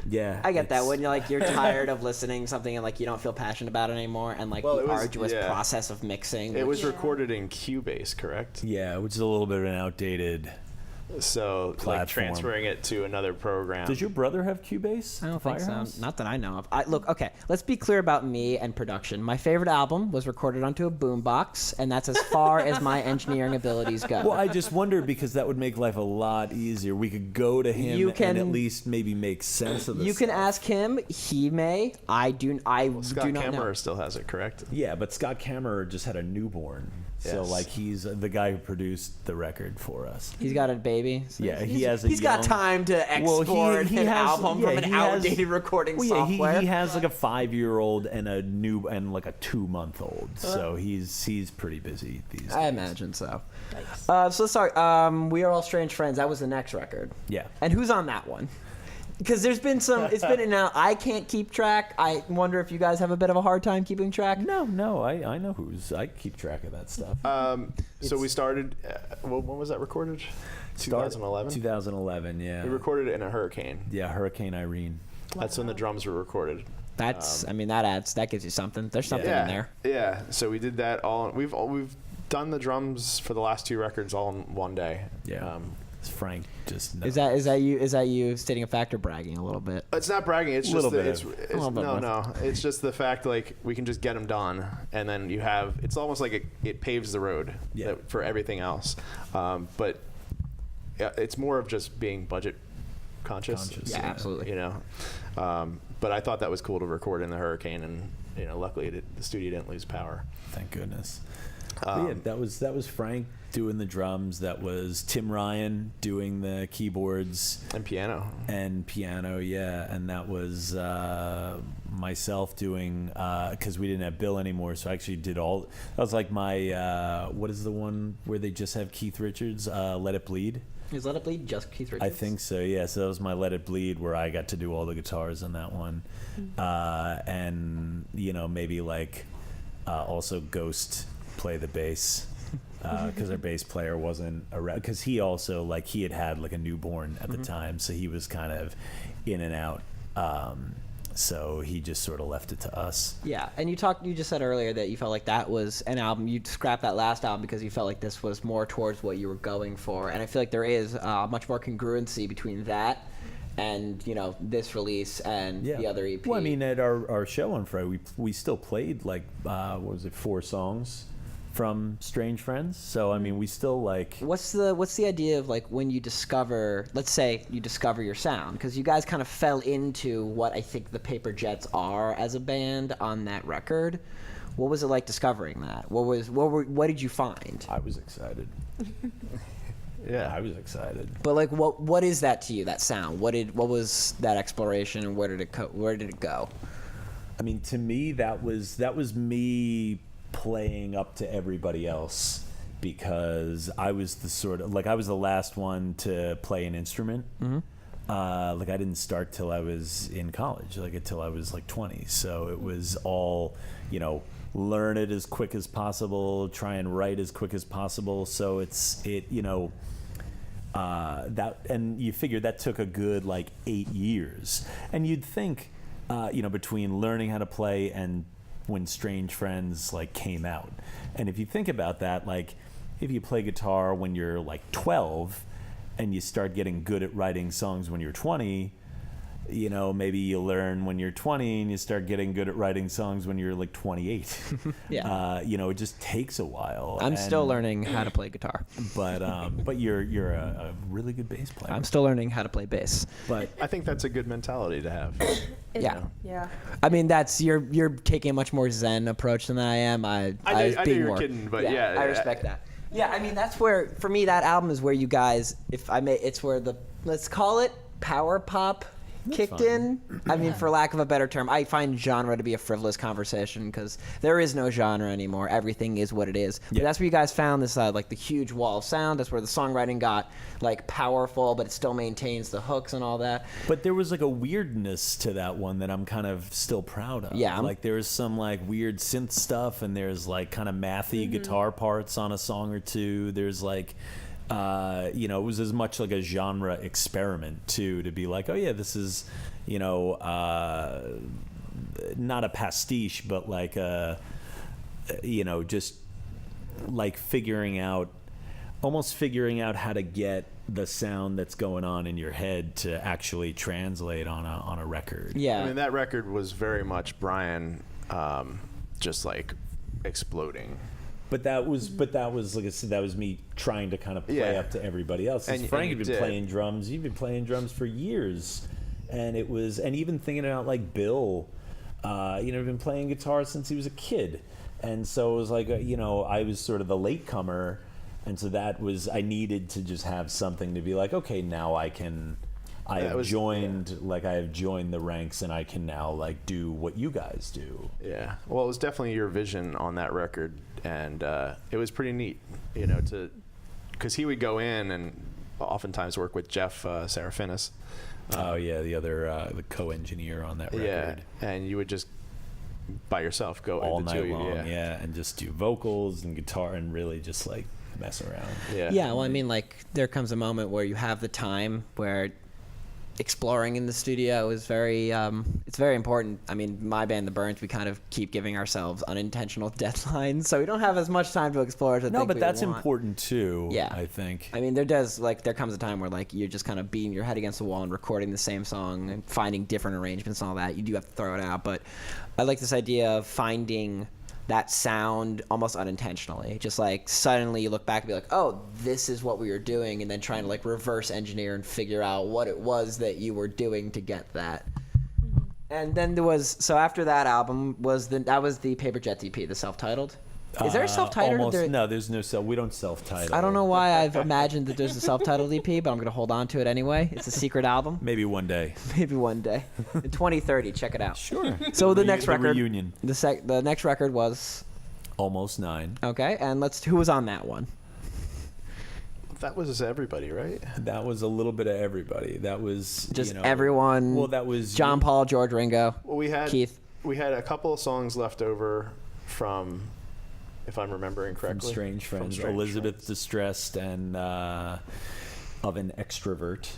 Yeah, I get that when you're tired of listening to something and like you don't feel passionate about it anymore, and like Well, the it was- arduous yeah. process of mixing. It was which- recorded in Cubase, correct? Yeah, which is a little bit of an outdated. So, like Platform. transferring it to another program. Does your brother have Cubase? I don't think Firehouse? so. Not that I know of. Look, okay, let's be clear about me and production. My favorite album was recorded onto a boombox, and that's as far as my engineering abilities go. Well, I just wonder, because that would make life a lot easier. We could go to him You can- and at least maybe make sense of this. You can ask him. He may. I do. I Scott do not Kammerer know. still has it, correct? Yeah, but Scott Kammerer just had a newborn. So, Yes. like, he's the guy who produced the record for us. He's got a baby. So Yeah, he has a He's got young- time to Well, export he an has- album yeah, from an he has- outdated recording Well, yeah, software. he has like a 5-year-old and a new and like a 2-month-old. So he's pretty busy these days. I imagine so. So sorry. We Are All Strange Friends. That was the next record. Yeah. And who's on that one? Because there's been some, it's been in and out. I can't keep track. I wonder if you guys have a bit of a hard time keeping track. No, I know I keep track of that stuff. So we started, when was that recorded? 2011? 2011, yeah. We recorded it in a hurricane. Yeah, Hurricane Irene. That's when the drums were recorded. That's, that gives you something. There's something in there. Yeah, so we did that all. We've done the drums for the last 2 records all in one day. Yeah. Frank just knows. Is that you stating a fact or bragging a little bit? It's not bragging. It's just it's just the fact like we can just get them done, and then you have. It's almost like it paves the road for everything else. But it's more of just being budget conscious. Yeah, absolutely. But I thought that was cool to record in the hurricane, and luckily the studio didn't lose power. Thank goodness. That was Frank doing the drums. That was Tim Ryan doing the keyboards and piano. Yeah. And that was myself doing because we didn't have Bill anymore, so I actually did all. That was like my what is the one where they just have Keith Richards? Let It Bleed. Is Let It Bleed just Keith Richards? I think so, yeah. So that was my Let It Bleed, where I got to do all the guitars on that one. And, maybe like also Ghost play the bass, because our bass player wasn't around. Because he also, like, he had like a newborn at the time, so he was kind of in and out. So he just sort of left it to us. Yeah, and you just said earlier that you felt like that was an album. You scrapped that last album because you felt like this was more towards what you were going for. And I feel like there is much more congruency between that and, this release and the other EP. Well, I mean, at our show on Friday, we still played like, 4 songs from Strange Friends. So I mean, we still like. What's the idea of like when you discover, let's say you discover your sound, because you guys kind of fell into what I think the Paper Jets are as a band on that record. What was it like discovering that? What did you find? I was excited. Yeah, I was excited. But like, what is that to you? That sound? What was that exploration, and where did it go? I mean, to me, that was me playing up to everybody else, because I was I was the last one to play an instrument. Like I didn't start till I was in college, until I was 20. So it was all, learn it as quick as possible, try and write as quick as possible. So that, and you figure that took a good 8 years, and you'd think, between learning how to play and when Strange Friends came out. And if you think about that, if you play guitar when you're 12 and you start getting good at writing songs when you're 20, maybe you learn when you're 20 and you start getting good at writing songs when you're 28. Yeah. It just takes a while. I'm still learning how to play guitar. But you're a really good bass player. I'm still learning how to play bass. But I think that's a good mentality to have. Yeah. Yeah. I mean, that's you're taking a much more Zen approach than I am. I knew you were kidding, but yeah, I respect that. Yeah, I mean, that's where, for me, that album is where you guys, it's where let's call it power pop kicked in. I mean, for lack of a better term, I find genre to be a frivolous conversation because there is no genre anymore. Everything is what it is. But that's where you guys found this, the huge wall of sound. That's where the songwriting got, powerful, but it still maintains the hooks and all that. But there was, a weirdness to that one that I'm kind of still proud of. Yeah. There was some, weird synth stuff, and there's, kind of mathy guitar parts on a song or two. There's, it was as much like a genre experiment too, to be oh yeah, this is, not a pastiche, but just figuring out how to get the sound that's going on in your head to actually translate on a record. Yeah. I mean, that record was very much Brian, just exploding. But that was like I said, that was me trying to kind of play up to everybody else. And Frank had been playing drums. You've been playing drums for years, and even thinking about Bill, been playing guitar since he was a kid, and so it was I was sort of the latecomer, and so I needed to just have something to be okay, now I can. I have joined the ranks, and I can now do what you guys do. Yeah. Well, it was definitely your vision on that record, and it was pretty neat, because he would go in and oftentimes work with Jeff Serafinis, Oh yeah, the other the co-engineer on that record. Yeah, and you would just by yourself go all the night two of you, long, and just do vocals and guitar and really just like mess around. Yeah, well, I mean, like, there comes a moment where you have the time where exploring in the studio is very, it's very important. I mean, my band, The Burnt, we kind of keep giving ourselves unintentional deadlines, so we don't have as much time to explore as I think No, but we that's want. important too. Yeah. I think. I mean, there comes a time where, like, you're just kind of beating your head against the wall and recording the same song and finding different arrangements and all that. You do have to throw it out, but I like this idea of finding that sound almost unintentionally. Just like suddenly you look back and be like, oh, this is what we were doing, and then trying to like reverse engineer and figure out what it was that you were doing to get that. And then there was, so after that album was that was the Paper Jet EP, the self-titled. Is there a self-titled? Almost, no, there's no self. We don't self-title. I don't know why I've imagined that there's a self-titled EP, but I'm going to hold on to it anyway. It's a secret album. Maybe one day. Maybe one day. In 2030, check it out. Sure. So the next record, reunion. the next record was Almost 9. okay, and who was on that one? That was everybody, right? That was a little bit of everybody. That was Just everyone. Well, that was John Paul, George Ringo, Well, we had Keith. We had a couple of songs left over from, if I'm remembering from correctly, Strange Friends, Strange Elizabeth Friends. Distressed, and Of an Extrovert.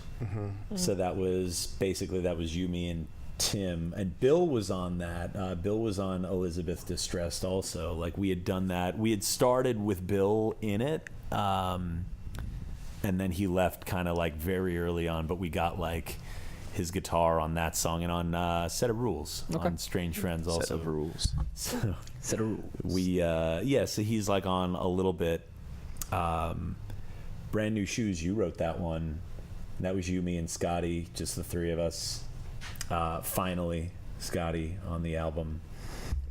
So that was you, me, and Tim, and Bill was on that. Bill was on Elizabeth Distressed also. Like, we had done that. We had started with Bill in it, and then he left kind of like very early on, but we got like his guitar on that song and on Set of Rules on Strange Friends also. Set of Rules. So Set of Rules. we so he's like on a little bit. Brand New Shoes, you wrote that one. That was you, me, and Scotty, just the three of us. Finally, Scotty on the album.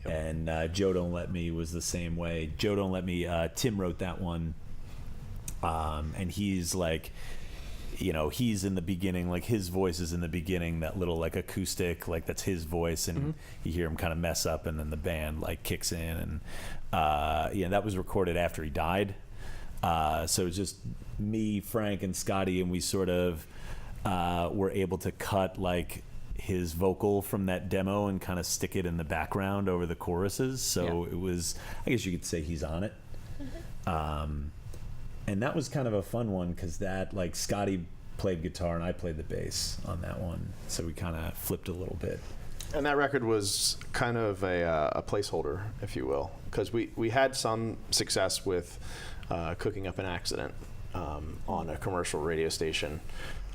And Joe Don't Let Me was the same way. Joe Don't Let Me, Tim wrote that one. And he's like, he's in the beginning, like his voice is in the beginning, that little like acoustic, like that's his voice, and you hear him kind of mess up, and then the band like kicks in, and that was recorded after he died. So it's just me, Frank, and Scotty, and we sort of were able to cut like his vocal from that demo and kind of stick it in the background over the choruses. So it was, I guess you could say he's on it. And that was kind of a fun one because that, like, Scotty played guitar and I played the bass on that one. So we kind of flipped a little bit. And that record was kind of a placeholder, if you will, because we had some success with Cooking Up an Accident on a commercial radio station.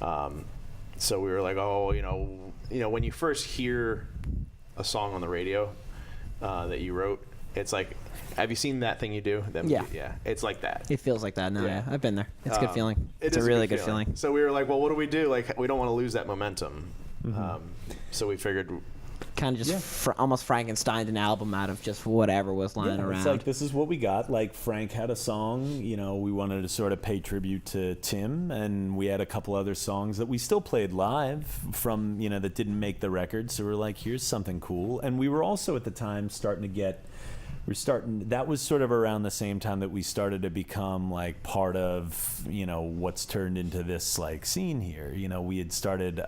So we were like, when you first hear a song on the radio that you wrote, it's like, have you seen That Thing You Do? Yeah, it's like that. It feels like that now. Yeah, I've been there. It's a good feeling. It's a is really good feeling. So we were like, well, what do we do? Like, we don't want to lose that momentum. So we figured, Kind of just almost Frankensteined an album out of just whatever was lying around. It's like, this is what we got. Like, Frank had a song, we wanted to sort of pay tribute to Tim, and we had a couple other songs that we still played live from, that didn't make the record. So we're like, here's something cool. And we were also at the time that was sort of around the same time that we started to become like part of, what's turned into this like scene here. We had started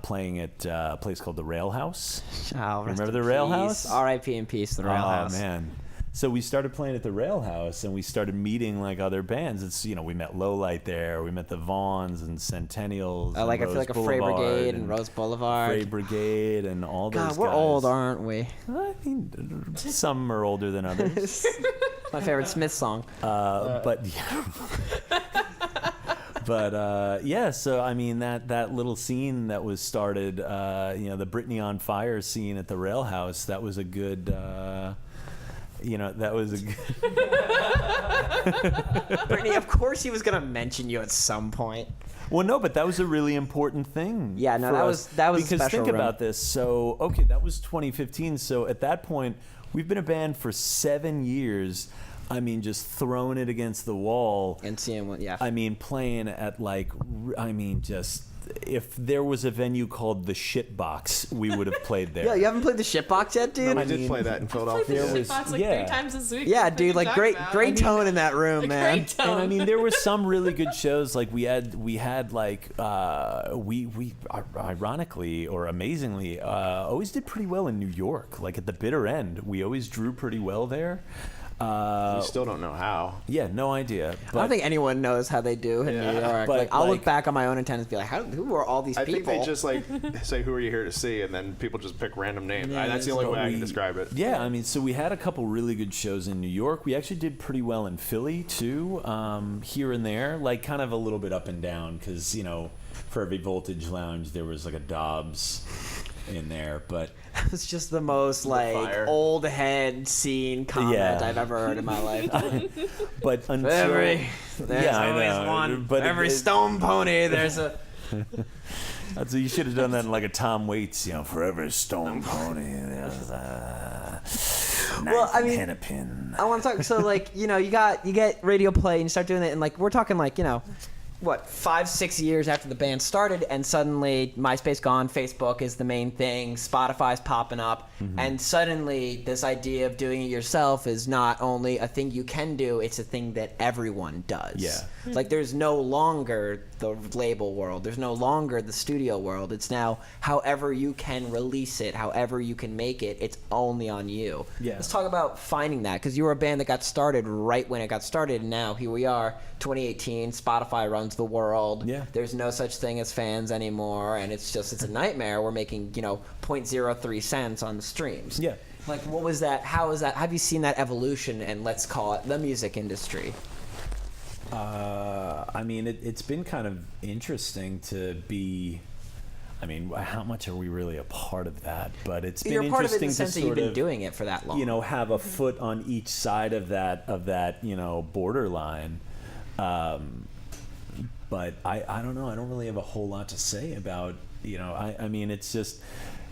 playing at a place called the Rail House. Oh, remember the Rail House? R.I.P. in peace, the Rail House. Oh, man. So we started playing at the Rail House, and we started meeting like other bands. It's we met Lowlight there, we met the Vaughns and Centennials. I feel like a Frey Brigade and Rose Boulevard. Frey Brigade and all those guys. God, we're old, aren't we? I mean, some are older than others. My favorite Smith song. But so I mean that little scene that was started, the Britney on Fire scene at the Rail House. That was a good. That was a good. Brittany, of course he was gonna mention you at some point. Well, no, but that was a really important thing. Yeah, no, for that us. was because a special think room. about this. So that was 2015. So at that point, we've been a band for 7 years. I mean, just throwing it against the wall. And seeing what, I mean, playing at just if there was a venue called the Shit Box, we would have played there. Yeah, you haven't played the Shitbox yet, dude? I did play that in Philadelphia. There was- Shitbox like yeah. 3 times this week. Yeah, What are dude, you like talking great about? tone in that room, man. Great tone. And I mean, there were some really good shows. Like we had like we ironically or amazingly always did pretty well in New York. Like at the bitter end, we always drew pretty well there. We still don't know how. Yeah, no idea. I don't think anyone knows how they do in Yeah. New York. But, Like, I'll look like- back on my own attendance and be like, who are all these I people? think they just like say, "Who are you here to see?" and then people just pick random names. Yeah, That's the only So way I can we- describe it. Yeah, I mean, so we had a couple really good shows in New York. We actually did pretty well in Philly too, here and there, like kind of a little bit up and down because for every Voltage Lounge there was like a Dobbs in there, but It's just the most like fire. old head scene comment Yeah. I've ever heard in my life. but until There's Yeah, I always know, one. but Every it- stone pony, there's a. so you should have done that in like a Tom Waits, for every stone pony there's a Well, I mean, Hennepin. I want to talk. So like you get radio play and you start doing it, and like we're talking like 5-6 years after the band started, and suddenly MySpace gone, Facebook is the main thing, Spotify's popping up, and suddenly this idea of doing it yourself is not only a thing you can do, it's a thing that everyone does. Yeah. Like there's no longer the label world, there's no longer the studio world. It's now however you can release it, however you can make it, it's only on you. Yeah. Let's talk about finding that, because you were a band that got started right when it got started, and now here we are, 2018, Spotify runs the world. Yeah. There's no such thing as fans anymore, and it's a nightmare. We're making 0.03 cents on the streams. Yeah. Like, what was that? How is that? Have you seen that evolution, and let's call it the music industry? I mean, it's been kind of interesting to be. I mean, how much are we really a part of that? But it's been You're part of it in interesting the sense to that you've sort been of, doing it for that long. have a foot on each side of that borderline. But I don't know. I don't really have a whole lot to say about I mean, it's just.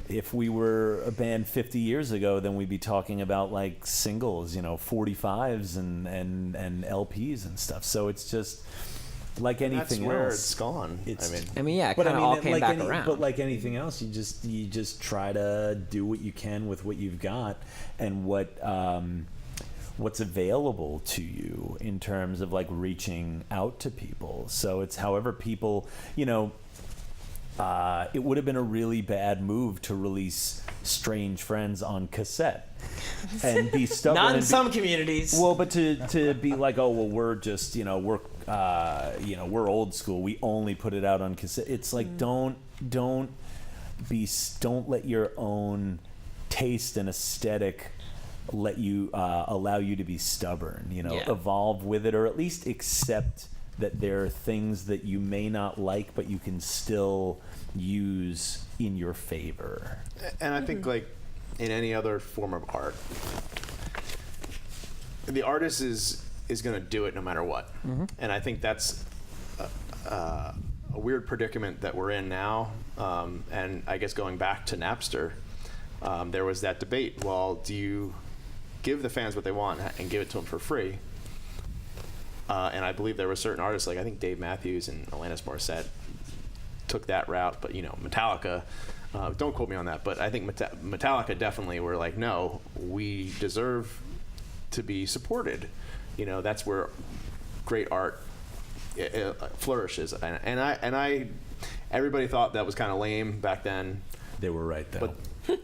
If we were a band 50 years ago, then we'd be talking about like singles, 45s and LPs and stuff. So it's just like anything That's where else. it's gone. I mean, yeah, it But kind of all came back around. But like anything else, you just try to do what you can with what you've got and what's available to you in terms of like reaching out to people. So it's however people, it would have been a really bad move to release Strange Friends on cassette and be stubborn. Not in and some communities. Well, but to be like, oh well, we're just we're old school. We only put it out on cassette. It's like don't let your own taste and aesthetic let you allow you to be stubborn. Yeah. Evolve with it, or at least accept that there are things that you may not like, but you can still use in your favor. And I think like in any other form of art, the artist is going to do it no matter what. And I think that's a weird predicament that we're in now. And I guess going back to Napster, there was that debate. Well, do you give the fans what they want and give it to them for free? And I believe there were certain artists, like I think Dave Matthews and Alanis Morissette, took that route. But Metallica, don't quote me on that, but I think Metallica definitely were like, no, we deserve to be supported. That's where great art flourishes. And I, everybody thought that was kind of lame back then. They were right, though. But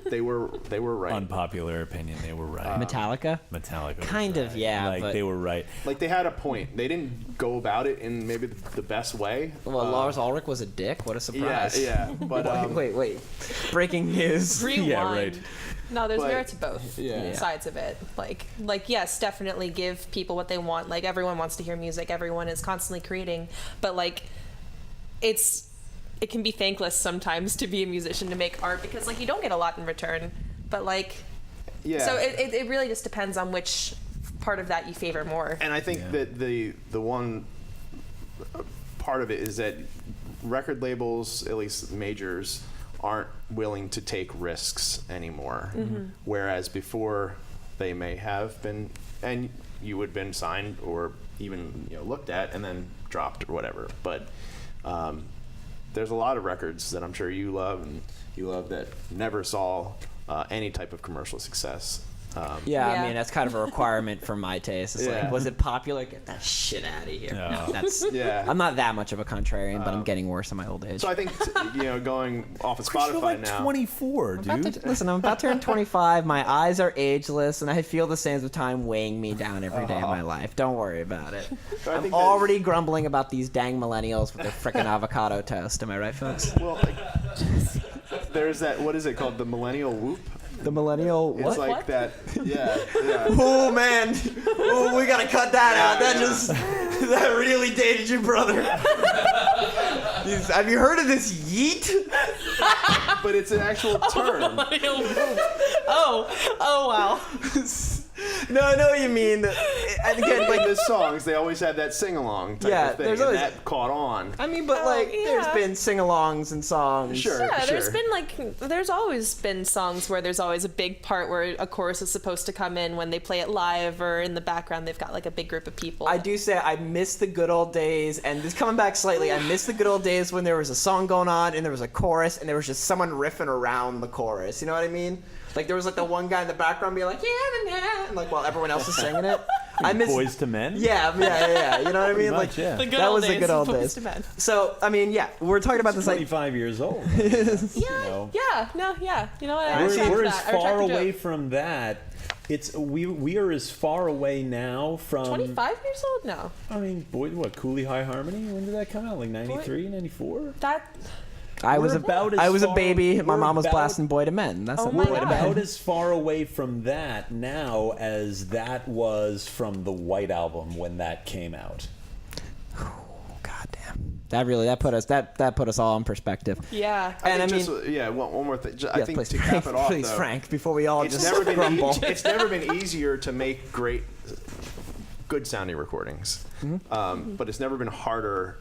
they were right. Unpopular opinion, they were right. Metallica? Metallica was Kind of, right. yeah, Like but- they were right. Like they had a point. They didn't go about it in maybe the best way. Well, Lars Ulrich was a dick. What a surprise. Yeah. But Wait. Breaking news. Rewind. Yeah, right. No, there's But- merit to both Yeah. sides of it. Like yes, definitely give people what they want. Like everyone wants to hear music. Everyone is constantly creating, but like it can be thankless sometimes to be a musician to make art because like you don't get a lot in return. But like, yeah. so it really just depends on which part of that you favor more. And I think Yeah. that the one part of it is that record labels, at least majors, aren't willing to take risks anymore. Whereas before, they may have been, and you would have been signed or even looked at and then dropped or whatever. But there's a lot of records that I'm sure you love that never saw any type of commercial success. Yeah, Yeah. I mean, that's kind of a requirement for my taste. It's Yeah. like, was it popular? Get that shit out of here. No. That's. Yeah. I'm not that much of a contrarian, but I'm getting worse in my old age. So I think going off of You're Spotify like now. 24, dude. Listen, I'm about to turn 25. My eyes are ageless, and I feel the sands of time weighing me down every day of my life. Don't worry about it. I I'm think that- already grumbling about these dang millennials with their frickin' avocado toast. Am I right, folks? Well, there's that. What is it called? The millennial whoop. The millennial It's like that. Yeah. Oh man! Oh, we gotta cut that out. That really dated you, brother. Have you heard of this yeet? But it's an actual term. Oh wow. No, I know what you mean. And again, Like the songs, they always had that sing along type Yeah, of thing, there's and always- that caught on. I mean, but Oh, there's yeah. been sing-alongs and songs. Sure. Yeah, there's always been songs where there's always a big part where a chorus is supposed to come in when they play it live, or in the background they've got like a big group of people. I do say I miss the good old days, and this coming back slightly, I miss the good old days when there was a song going on and there was a chorus and there was just someone riffing around the chorus. You know what I mean? Like there was like the one guy in the background being like, yeah, and like while everyone else is singing it. I miss Boys to Men? Yeah. You know what I mean? much, yeah. The good that old was the days good of old Boys days. to Men. So I mean, yeah, we're talking about this like 25 years old. Yeah, yeah. You know what? I retract We're as that. I retract far the away joke. from that. We are as far away now from 25 years old? No. I mean, boy, what Cooley High Harmony? When did that come out? Like 93, 94? That. I was a far- baby. My we're mom was about- blasting Boy to Men. That's Oh a my Boy to God. Men. About as far away from that now as that was from the White Album when that came out. God damn. That put us all in perspective. Yeah. And I mean, one more thing. I yes, think please, to Frank, cap it off, please, though, Frank, before we all it's just never been grumble. it's never been easier to make good sounding recordings, but it's never been harder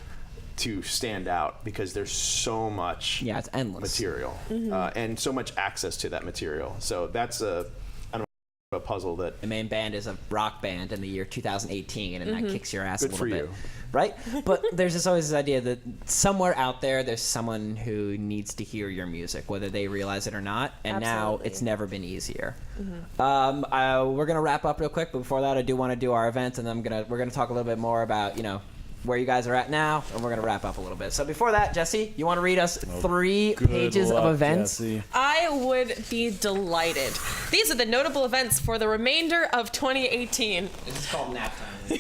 to stand out because there's so much Yeah, it's endless. material and so much access to that material. So that's a puzzle that The main band is a rock band in the year 2018, and that kicks your ass Good a little for bit, you. right? But there's always this idea that somewhere out there, there's someone who needs to hear your music, whether they realize it or not. And now Absolutely. it's never been easier. We're gonna wrap up real quick, but before that, I do want to do our event, and then we're gonna talk a little bit more about where you guys are at now, and we're gonna wrap up a little bit. So before that, Jesse, you want to read us 3 pages of events? Jesse. I would be delighted. These are the notable events for the remainder of 2018. This is called nap time. I'm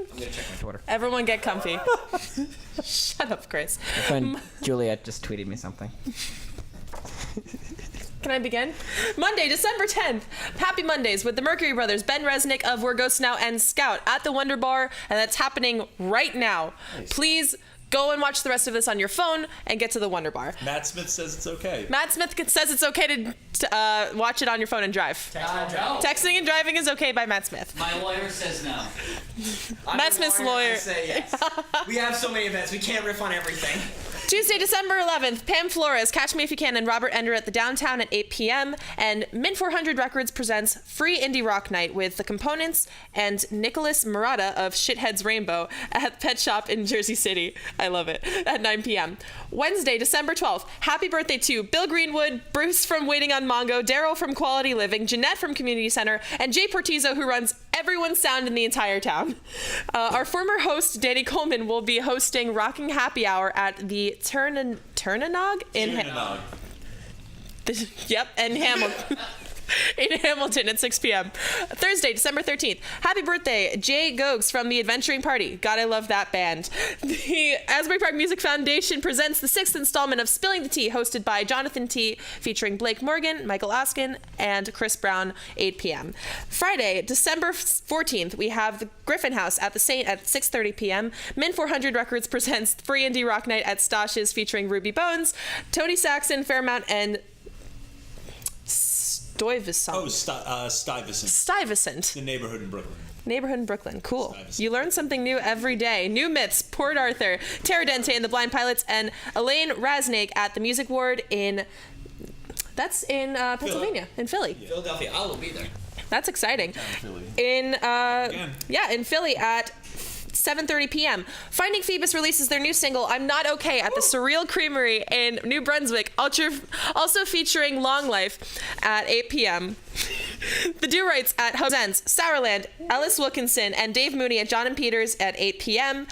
gonna check my Twitter. Everyone get comfy. Shut up, Chris. My friend Juliet just tweeted me something. Can I begin? Monday, December 10th. Happy Mondays with the Mercury Brothers, Ben Resnick of We're Ghosts Now, and Scout at the Wonder Bar, and that's happening right now. Please go and watch the rest of this on your phone and get to the Wonder Bar. Matt Smith says it's okay. Matt Smith says it's okay to watch it on your phone and drive. Texting and driving is okay by Matt Smith. My lawyer says no. Matt Smith's lawyer. I say yes. We have so many events. We can't riff on everything. Tuesday, December 11th, Pam Flores, Catch Me If You Can, and Robert Ender at the Downtown at 8 p.m. And Mint 400 Records presents Free Indie Rock Night with The Components and Nicholas Murata of Shitheads Rainbow at Pet Shop in Jersey City. I love it. At 9 p.m. Wednesday, December 12th, happy birthday to Bill Greenwood, Bruce from Waiting on Mongo, Daryl from Quality Living, Jeanette from Community Center, and Jay Portizo, who runs everyone's sound in the entire town. Our former host, Danny Coleman, will be hosting Rocking Happy Hour at the Turnanog in Yep, and Hamilton. In Hamilton at 6 p.m. Thursday, December 13th. Happy birthday, Jay Gogues from the Adventuring Party. God, I love that band. The Asbury Park Music Foundation presents the 6th installment of Spilling the Tea, hosted by Jonathan T., featuring Blake Morgan, Michael Oskin, and Chris Brown, 8 p.m. Friday, December 14th, we have the Griffin House at the Saint at 6:30 p.m. Mint 400 Records presents Free Indie Rock Night at Stosh's, featuring Ruby Bones, Tony Saxon, Fairmount, and Stuyvesant. Stuyvesant. The neighborhood in Brooklyn. Neighborhood in Brooklyn. Cool. You learn something new every day. New Myths, Port Arthur, Tara Dente and the Blind Pilots, and Elaine Rasnake at the Music Ward in Pennsylvania, in Philly. Philadelphia, I will be there. That's exciting. In Philly at 7:30 p.m. Finding Phoebus releases their new single, I'm Not Okay, at the Surreal Creamery in New Brunswick, also featuring Long Life at 8 p.m. The Do-Rights at Hosen's, Sourland, Ellis Wilkinson, and Dave Mooney at John and Peters at 8 p.m.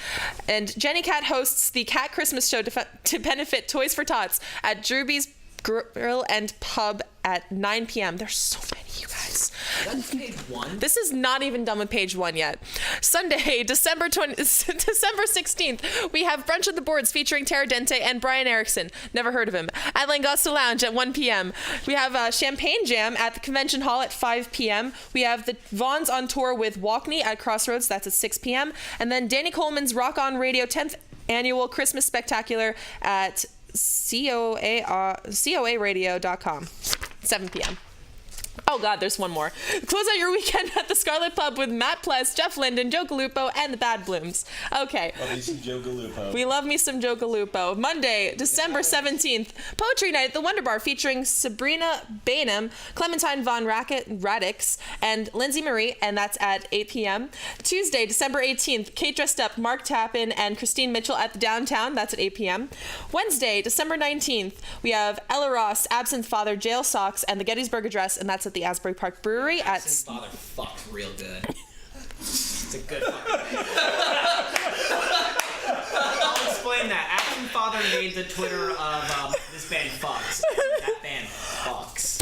And Jenny Cat hosts the Cat Christmas Show to benefit Toys for Tots at Drewby's Grill and Pub at 9 p.m. There's so many, you guys. That's page 1. This is not even done with page 1 yet. Sunday, December 16th, we have Brunch at the Boards featuring Tara Dente and Brian Erickson. Never heard of him. At Langosta Lounge at 1 p.m. We have Champagne Jam at the Convention Hall at 5 p.m. We have the Vaughns on tour with Walkney at Crossroads. That's at 6 p.m. And then Danny Coleman's Rock On Radio 10th Annual Christmas Spectacular at COAradio.com, 7 p.m. Oh God, there's one more. Close out your weekend at the Scarlet Pub with Matt Pless, Jeff Linden, Joe Gallupo, and the Bad Blooms. Okay. Love me some Joe Gallupo. We love me some Joe Gallupo. Monday, December 17th, Poetry Night at the Wonder Bar featuring Sabrina Bainham, Clementine Von Radix, and Lindsay Marie, and that's at 8 p.m. Tuesday, December 18th, Kate Dressed Up, Mark Tappan, and Christine Mitchell at the Downtown. That's at 8 p.m. Wednesday, December 19th, we have Ella Ross, Absinthe Father, Jail Socks, and the Gettysburg Address, and that's at the Asbury Park Brewery at... Absinthe Father fucked real good. It's a good fucking I'll explain that. Absinthe Father made the Twitter of this band fucks. That band fucks.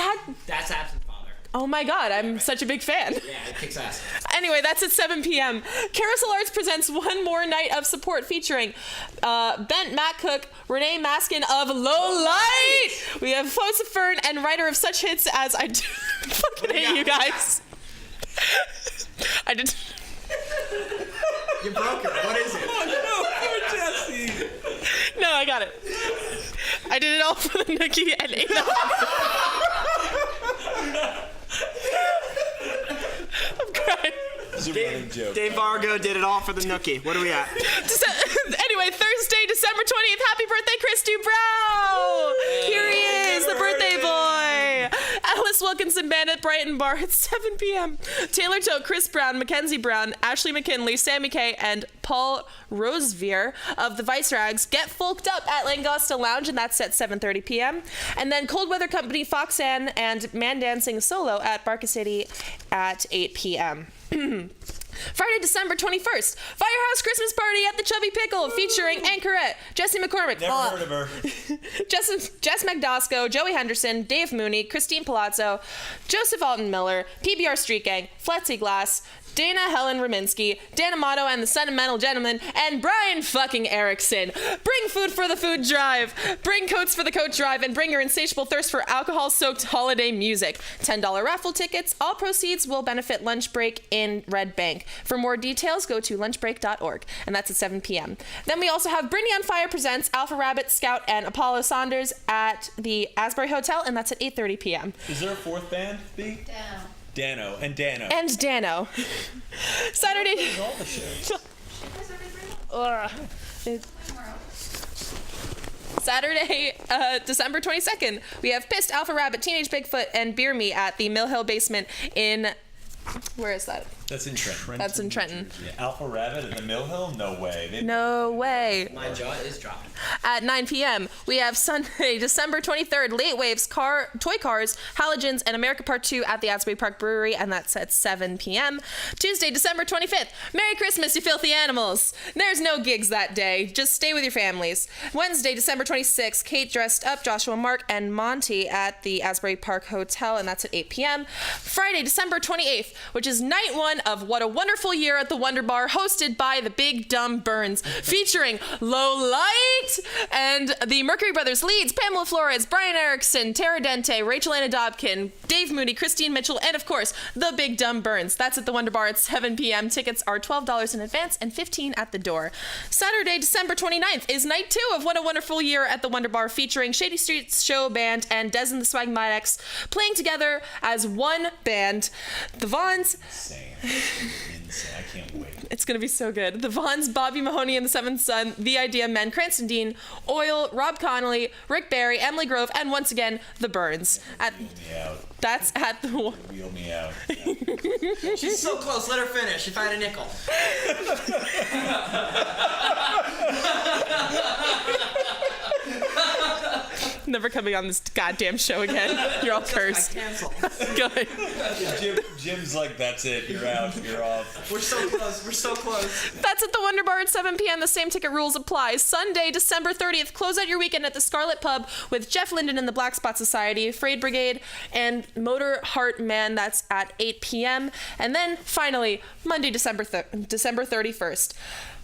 That's Absinthe Father. Oh my God, I'm such a big fan. Yeah, it kicks ass. Anyway, that's at 7 p.m. Carousel Arts presents one more night of support featuring Bent Matt Cook, Renee Maskin of Low Light. We have Fosa Fern and writer of such hits as I Do Fucking Hate You Guys. I did. You broke it. What is it? Oh no, poor Jesse. No, I got it. I did it all for the Nookie and Ada. I'm crying. It's a running joke. Dave Vargo did it all for the Nookie. What are we at? Anyway, Thursday, December 20th. Happy birthday, Chris Dubrow! Here he is, the birthday boy. Alice Wilkinson Band at Brighton Bar at 7 p.m. Taylor Tote, Chris Brown, Mackenzie Brown, Ashley McKinley, Sammy Kay, and Paul Rosevear of the Vice Rags get folked up at Langosta Lounge, and that's at 7:30 p.m. And then Cold Weather Company, Foxanne, and Man Dancing Solo at Barca City at 8 p.m. Friday, December 21st, Firehouse Christmas Party at the Chubby Pickle featuring Anchorette, Jesse McCormick, Never heard of her. Jess McDosco, Joey Henderson, Dave Mooney, Christine Palazzo, Joseph Alton Miller, PBR Street Gang, Fletsy Glass, Dana Helen Raminsky, Dan Amato and the Sentimental Gentleman, and Brian fucking Erickson. Bring food for the food drive. Bring coats for the coat drive, and bring your insatiable thirst for alcohol-soaked holiday music. $10 raffle tickets. All proceeds will benefit Lunch Break in Red Bank. For more details, go to lunchbreak.org, and that's at 7 p.m. Then we also have Brittany on Fire presents Alpha Rabbit, Scout, and Apollo Saunders at the Asbury Hotel, and that's at 8:30 p.m. Is there a fourth band, B? Dano. And Dano. And Dano. Saturday. All the shows. Saturday, December 22nd, we have Pissed, Alpha Rabbit, Teenage Bigfoot, and Beer Me at the Mill Hill Basement in... Where is that? That's in Trenton. That's in Trenton. Yeah. Alpha Rabbit at the Mill Hill? No way. No way. My jaw is dropping. At 9 p.m., we have Sunday, December 23rd, Late Waves, Toy Cars, Halogens, and America Part 2 at the Asbury Park Brewery, and that's at 7 p.m. Tuesday, December 25th, Merry Christmas, you filthy animals. There's no gigs that day. Just stay with your families. Wednesday, December 26th, Kate Dressed Up, Joshua Mark, and Monty at the Asbury Park Hotel, and that's at 8 p.m. Friday, December 28th, which is night one of What a Wonderful Year at the Wonder Bar, hosted by the Big Dumb Burns, featuring Low Light and the Mercury Brothers leads, Pamela Flores, Brian Erickson, Tara Dente, Rachel Anna Dobkin, Dave Mooney, Christine Mitchell, and of course, the Big Dumb Burns. That's at the Wonder Bar at 7 p.m. Tickets are $12 in advance and $15 at the door. Saturday, December 29th is night 2 of What a Wonderful Year at the Wonder Bar, featuring Shady Streets Show Band and Des and the Swagmatics playing together as one band. The Vaughns... Same. Insane. I can't wait. It's going to be so good. The Vaughns, Bobby Mahoney and the Seventh Son, The Idea Men, Cranston Dean, Oil, Rob Connolly, Rick Barry, Emily Grove, and once again, The Burns. That's at the... Wheel me out. She's so close. Let her finish. If I had a nickel. Never coming on this goddamn show again. You're all cursed. Cancel. Good. Jim's like, that's it. You're out. You're off. We're so close. We're so close. That's at the Wonder Bar at 7 p.m. The same ticket rules apply. Sunday, December 30th. Close out your weekend at the Scarlet Pub with Jeff Linden and the Black Spot Society, Frayed Brigade, and Motor Heart Man. That's at 8 p.m. And then, finally, Monday, December 31st.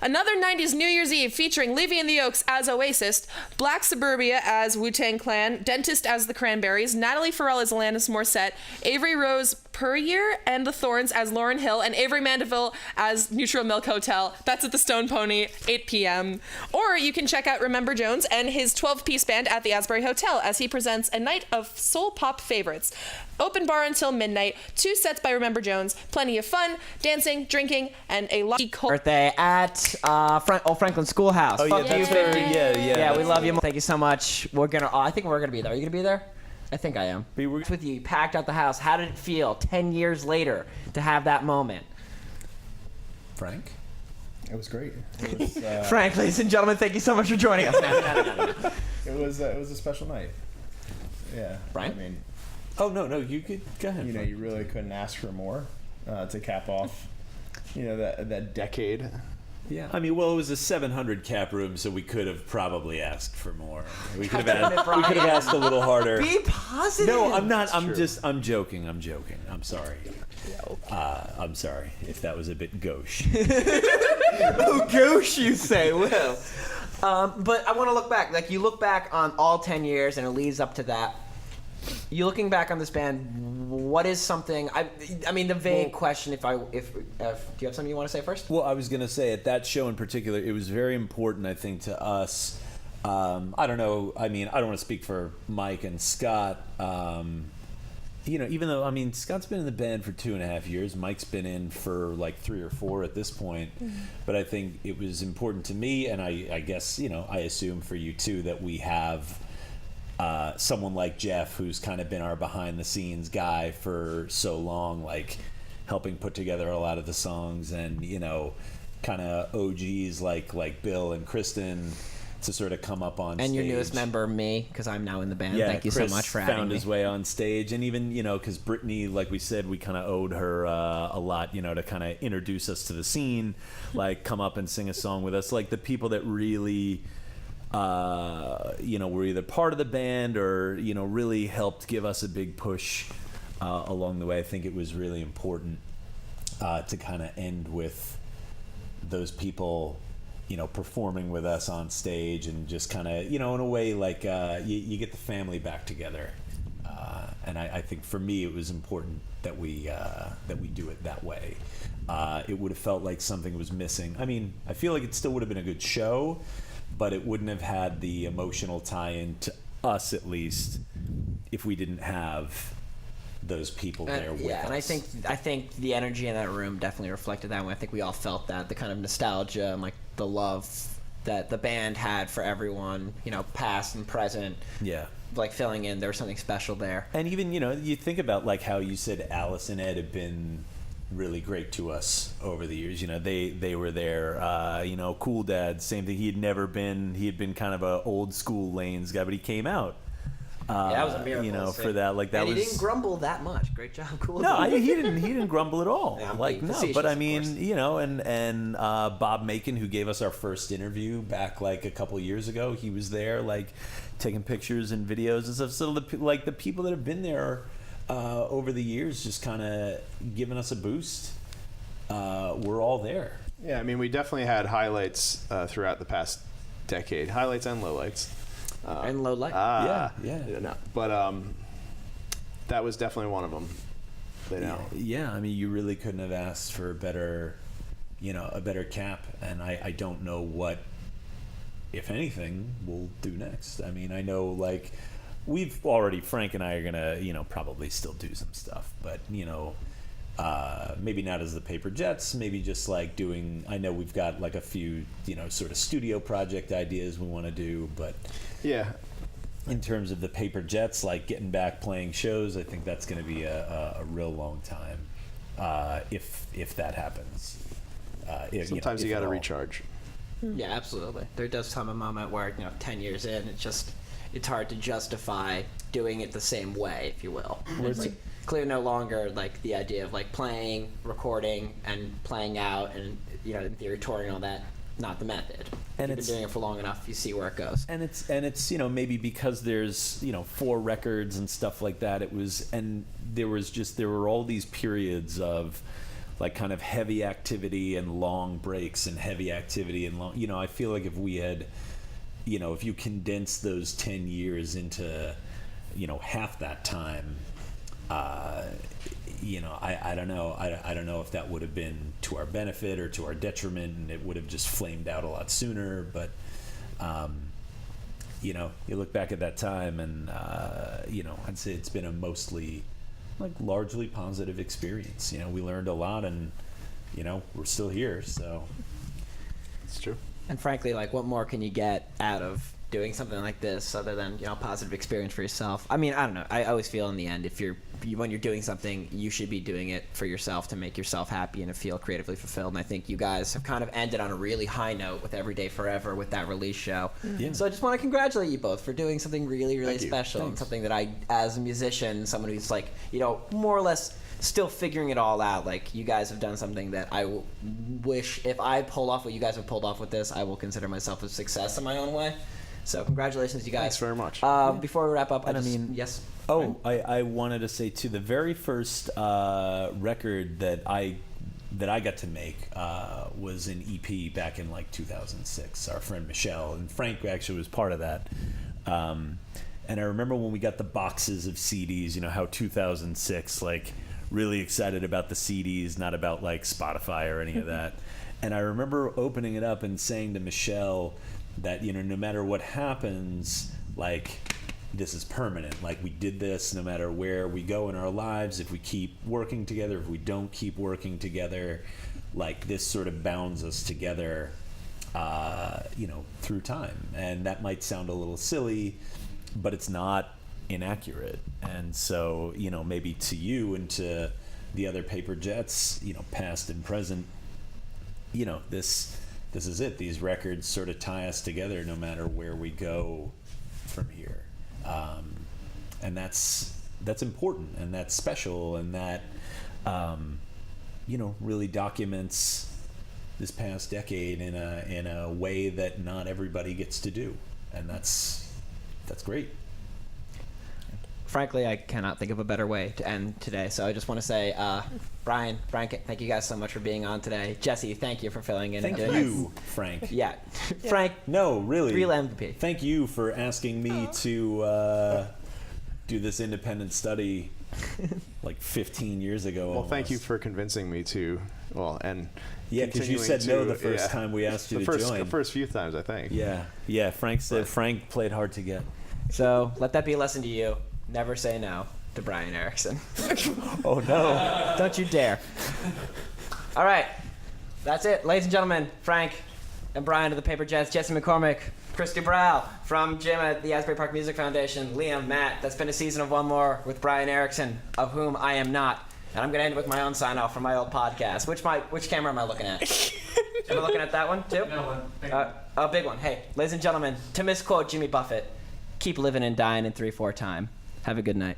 Another 90s New Year's Eve featuring Livy and the Oaks as Oasis, Black Suburbia as Wu-Tang Clan, Dentist as the Cranberries, Natalie Farrell as Alanis Morissette, Avery Rose Puryear and the Thorns as Lauryn Hill, and Avery Mandeville as Neutral Milk Hotel. That's at the Stone Pony, 8 p.m. Or you can check out Remember Jones and his 12-piece band at the Asbury Hotel as he presents a night of soul pop favorites. Open bar until midnight, 2 sets by Remember Jones, plenty of fun, dancing, drinking, and a lucky Birthday at Franklin Schoolhouse. Oh, Fuck yeah, you, that's right. 50. Yeah. Yeah, we love you. Thank you so much. We're gonna. I think we're gonna be there. Are you gonna be there? I think I am. With you, packed out the house. How did it feel 10 years later to have that moment? Frank? It was great. It was, Frank, ladies and gentlemen, thank you so much for joining us. No. it was a special night. Yeah. Brian? I mean, Oh, no, you could go ahead. you know, you really couldn't ask for more to cap off, you know, that decade. Yeah. I mean, well, it was a 700 cap room, so we could have probably asked for more. We could have asked a little harder. Be positive. No, I'm not. I'm joking. I'm sorry. I'm sorry if that was a bit gauche. Oh, gauche, you say, Will. But I want to look back. Like, you look back on all 10 years, and it leads up to that. You looking back on this band, what is something? I mean, the vague question. If do you have something you want to say first? Well, I was going to say at that show in particular, it was very important, I think, to us. I don't know. I mean, I don't want to speak for Mike and Scott. You know, even though, I mean, Scott's been in the band for 2.5 years. Mike's been in for like 3 or 4 at this point. Mm-hmm. But I think it was important to me, and I guess, you know, I assume for you too, that we have someone like Jeff, who's kind of been our behind-the-scenes guy for so long, like helping put together a lot of the songs, and, you know, kind of OGs like Bill and Kristen to sort of come up on stage. And your newest member, me, because I'm now in the band. Thank you Chris so much for having me. found his way on stage, and even, you know, because Brittany, like we said, we kind of owed her a lot, you know, to kind of introduce us to the scene, like come up and sing a song with us. Like the people that really, you know, were either part of the band or, you know, really helped give us a big push along the way. I think it was really important to kind of end with those people, you know, performing with us on stage, and just kind of, you know, in a way, like you get the family back together. And I think for me, it was important that we do it that way. It would have felt like something was missing. I mean, I feel like it still would have been a good show, but it wouldn't have had the emotional tie-in to us, at least, if we didn't have those people there with us. And I think the energy in that room definitely reflected that. I think we all felt that, the kind of nostalgia and like the love that the band had for everyone, you know, past and present. Yeah. Like filling in, there was something special there. And even, you know, you think about like how you said Alice and Ed have been really great to us over the years. You know, they were there. You know, Cool Dad, same thing. He had been kind of a old school Lanes guy, but he came out. That was a miracle. You know, for that, like that and was. He didn't grumble that much. Great job, Cool. No, he didn't grumble at all. Yeah, like no, but I mean, you know, and Bob Macon, who gave us our first interview back like a couple years ago, he was there, like taking pictures and videos and stuff. So the people that have been there over the years, just kind of giving us a boost. We're all there. Yeah, I mean, we definitely had highlights throughout the past decade, highlights and lowlights. And low light. Yeah. No, but that was definitely one of them. You know. Yeah, I mean, you really couldn't have asked for a better cap, and I don't know what, if anything, we'll do next. I mean, I know, like, we've already, Frank and I are gonna, you know, probably still do some stuff, but, you know, maybe not as the Paper Jets, maybe just like doing, I know we've got like a few, sort of studio project ideas we want to do, but Yeah. in terms of the Paper Jets, like getting back playing shows, I think that's going to be a real long time, if that happens. Sometimes you got to recharge. Yeah, absolutely. There does come a moment where 10 years in, it's hard to justify doing it the same way, if you will. It's like clear no longer like the idea of like playing, recording, and playing out, and in theory touring and all that. Not the method. And you've been doing it for long enough, you see where it goes. And it's maybe because there's 4 records and stuff like that. There were all these periods of like kind of heavy activity and long breaks and heavy activity and long. I feel like if we had, if you condense those 10 years into, half that time, I don't know. I don't know if that would have been to our benefit or to our detriment, and it would have just flamed out a lot sooner. But, you look back at that time, and I'd say it's been a mostly, like, largely positive experience. We learned a lot, and we're still here. So It's true. And frankly, like, what more can you get out of doing something like this other than positive experience for yourself? I mean, I don't know. I always feel in the end, when you're doing something, you should be doing it for yourself to make yourself happy and to feel creatively fulfilled. And I think you guys have kind of ended on a really high note with Every Day Forever with that release show. Yeah. So I just want to congratulate you both for doing something really, really Thank you. special and Thanks. something that I, as a musician, someone who's like, more or less still figuring it all out. Like, you guys have done something that I wish, if I pull off what you guys have pulled off with this, I will consider myself a success in my own way. So congratulations, you guys. Thanks very much. Before we wrap up, yes. Oh, I wanted to say too, the very first record that I got to make was an EP back in like 2006. Our friend Michelle and Frank actually was part of that. And I remember when we got the boxes of CDs, how 2006, like, really excited about the CDs, not about like Spotify or any of that. And I remember opening it up and saying to Michelle that, no matter what happens, like, this is permanent. Like, we did this no matter where we go in our lives. If we keep working together, if we don't keep working together, like, this sort of bounds us together, through time. And that might sound a little silly, but it's not inaccurate. And so, maybe to you and to the other Paper Jets, past and present, this is it. These records sort of tie us together no matter where we go from here. And that's important, and that's special, and that, really documents this past decade in a way that not everybody gets to do. And that's great. Frankly, I cannot think of a better way to end today. So I just want to say, Brian, Frank, thank you guys so much for being on today. Jesse, thank you for filling in. Thank and doing you, Frank. Yeah. Frank, No, really. real MVP. Thank you for asking me to do this independent study like 15 years ago. Well, thank you almost. for convincing me to. Well, and Yeah, because you said no the first time we asked you to join. The first few times, I think. Yeah. Frank said Frank played hard to get. So let that be a lesson to you. Never say no to Brian Erickson. Oh no! Don't you dare. All right. That's it. Ladies and gentlemen, Frank and Brian of the Paper Jets, Jesse McCormick, Christy Brow from Jim at the Asbury Park Music Foundation, Liam, Matt. That's been a season of OneMore with Brian Erickson, of whom I am not. And I'm going to end it with my own sign-off from my old podcast. Which camera am I looking at? Am I looking at that one, too? No, A big one. Hey, ladies and gentlemen, to misquote Jimmy Buffett, keep living and dying in 3/4 time. Have a good night.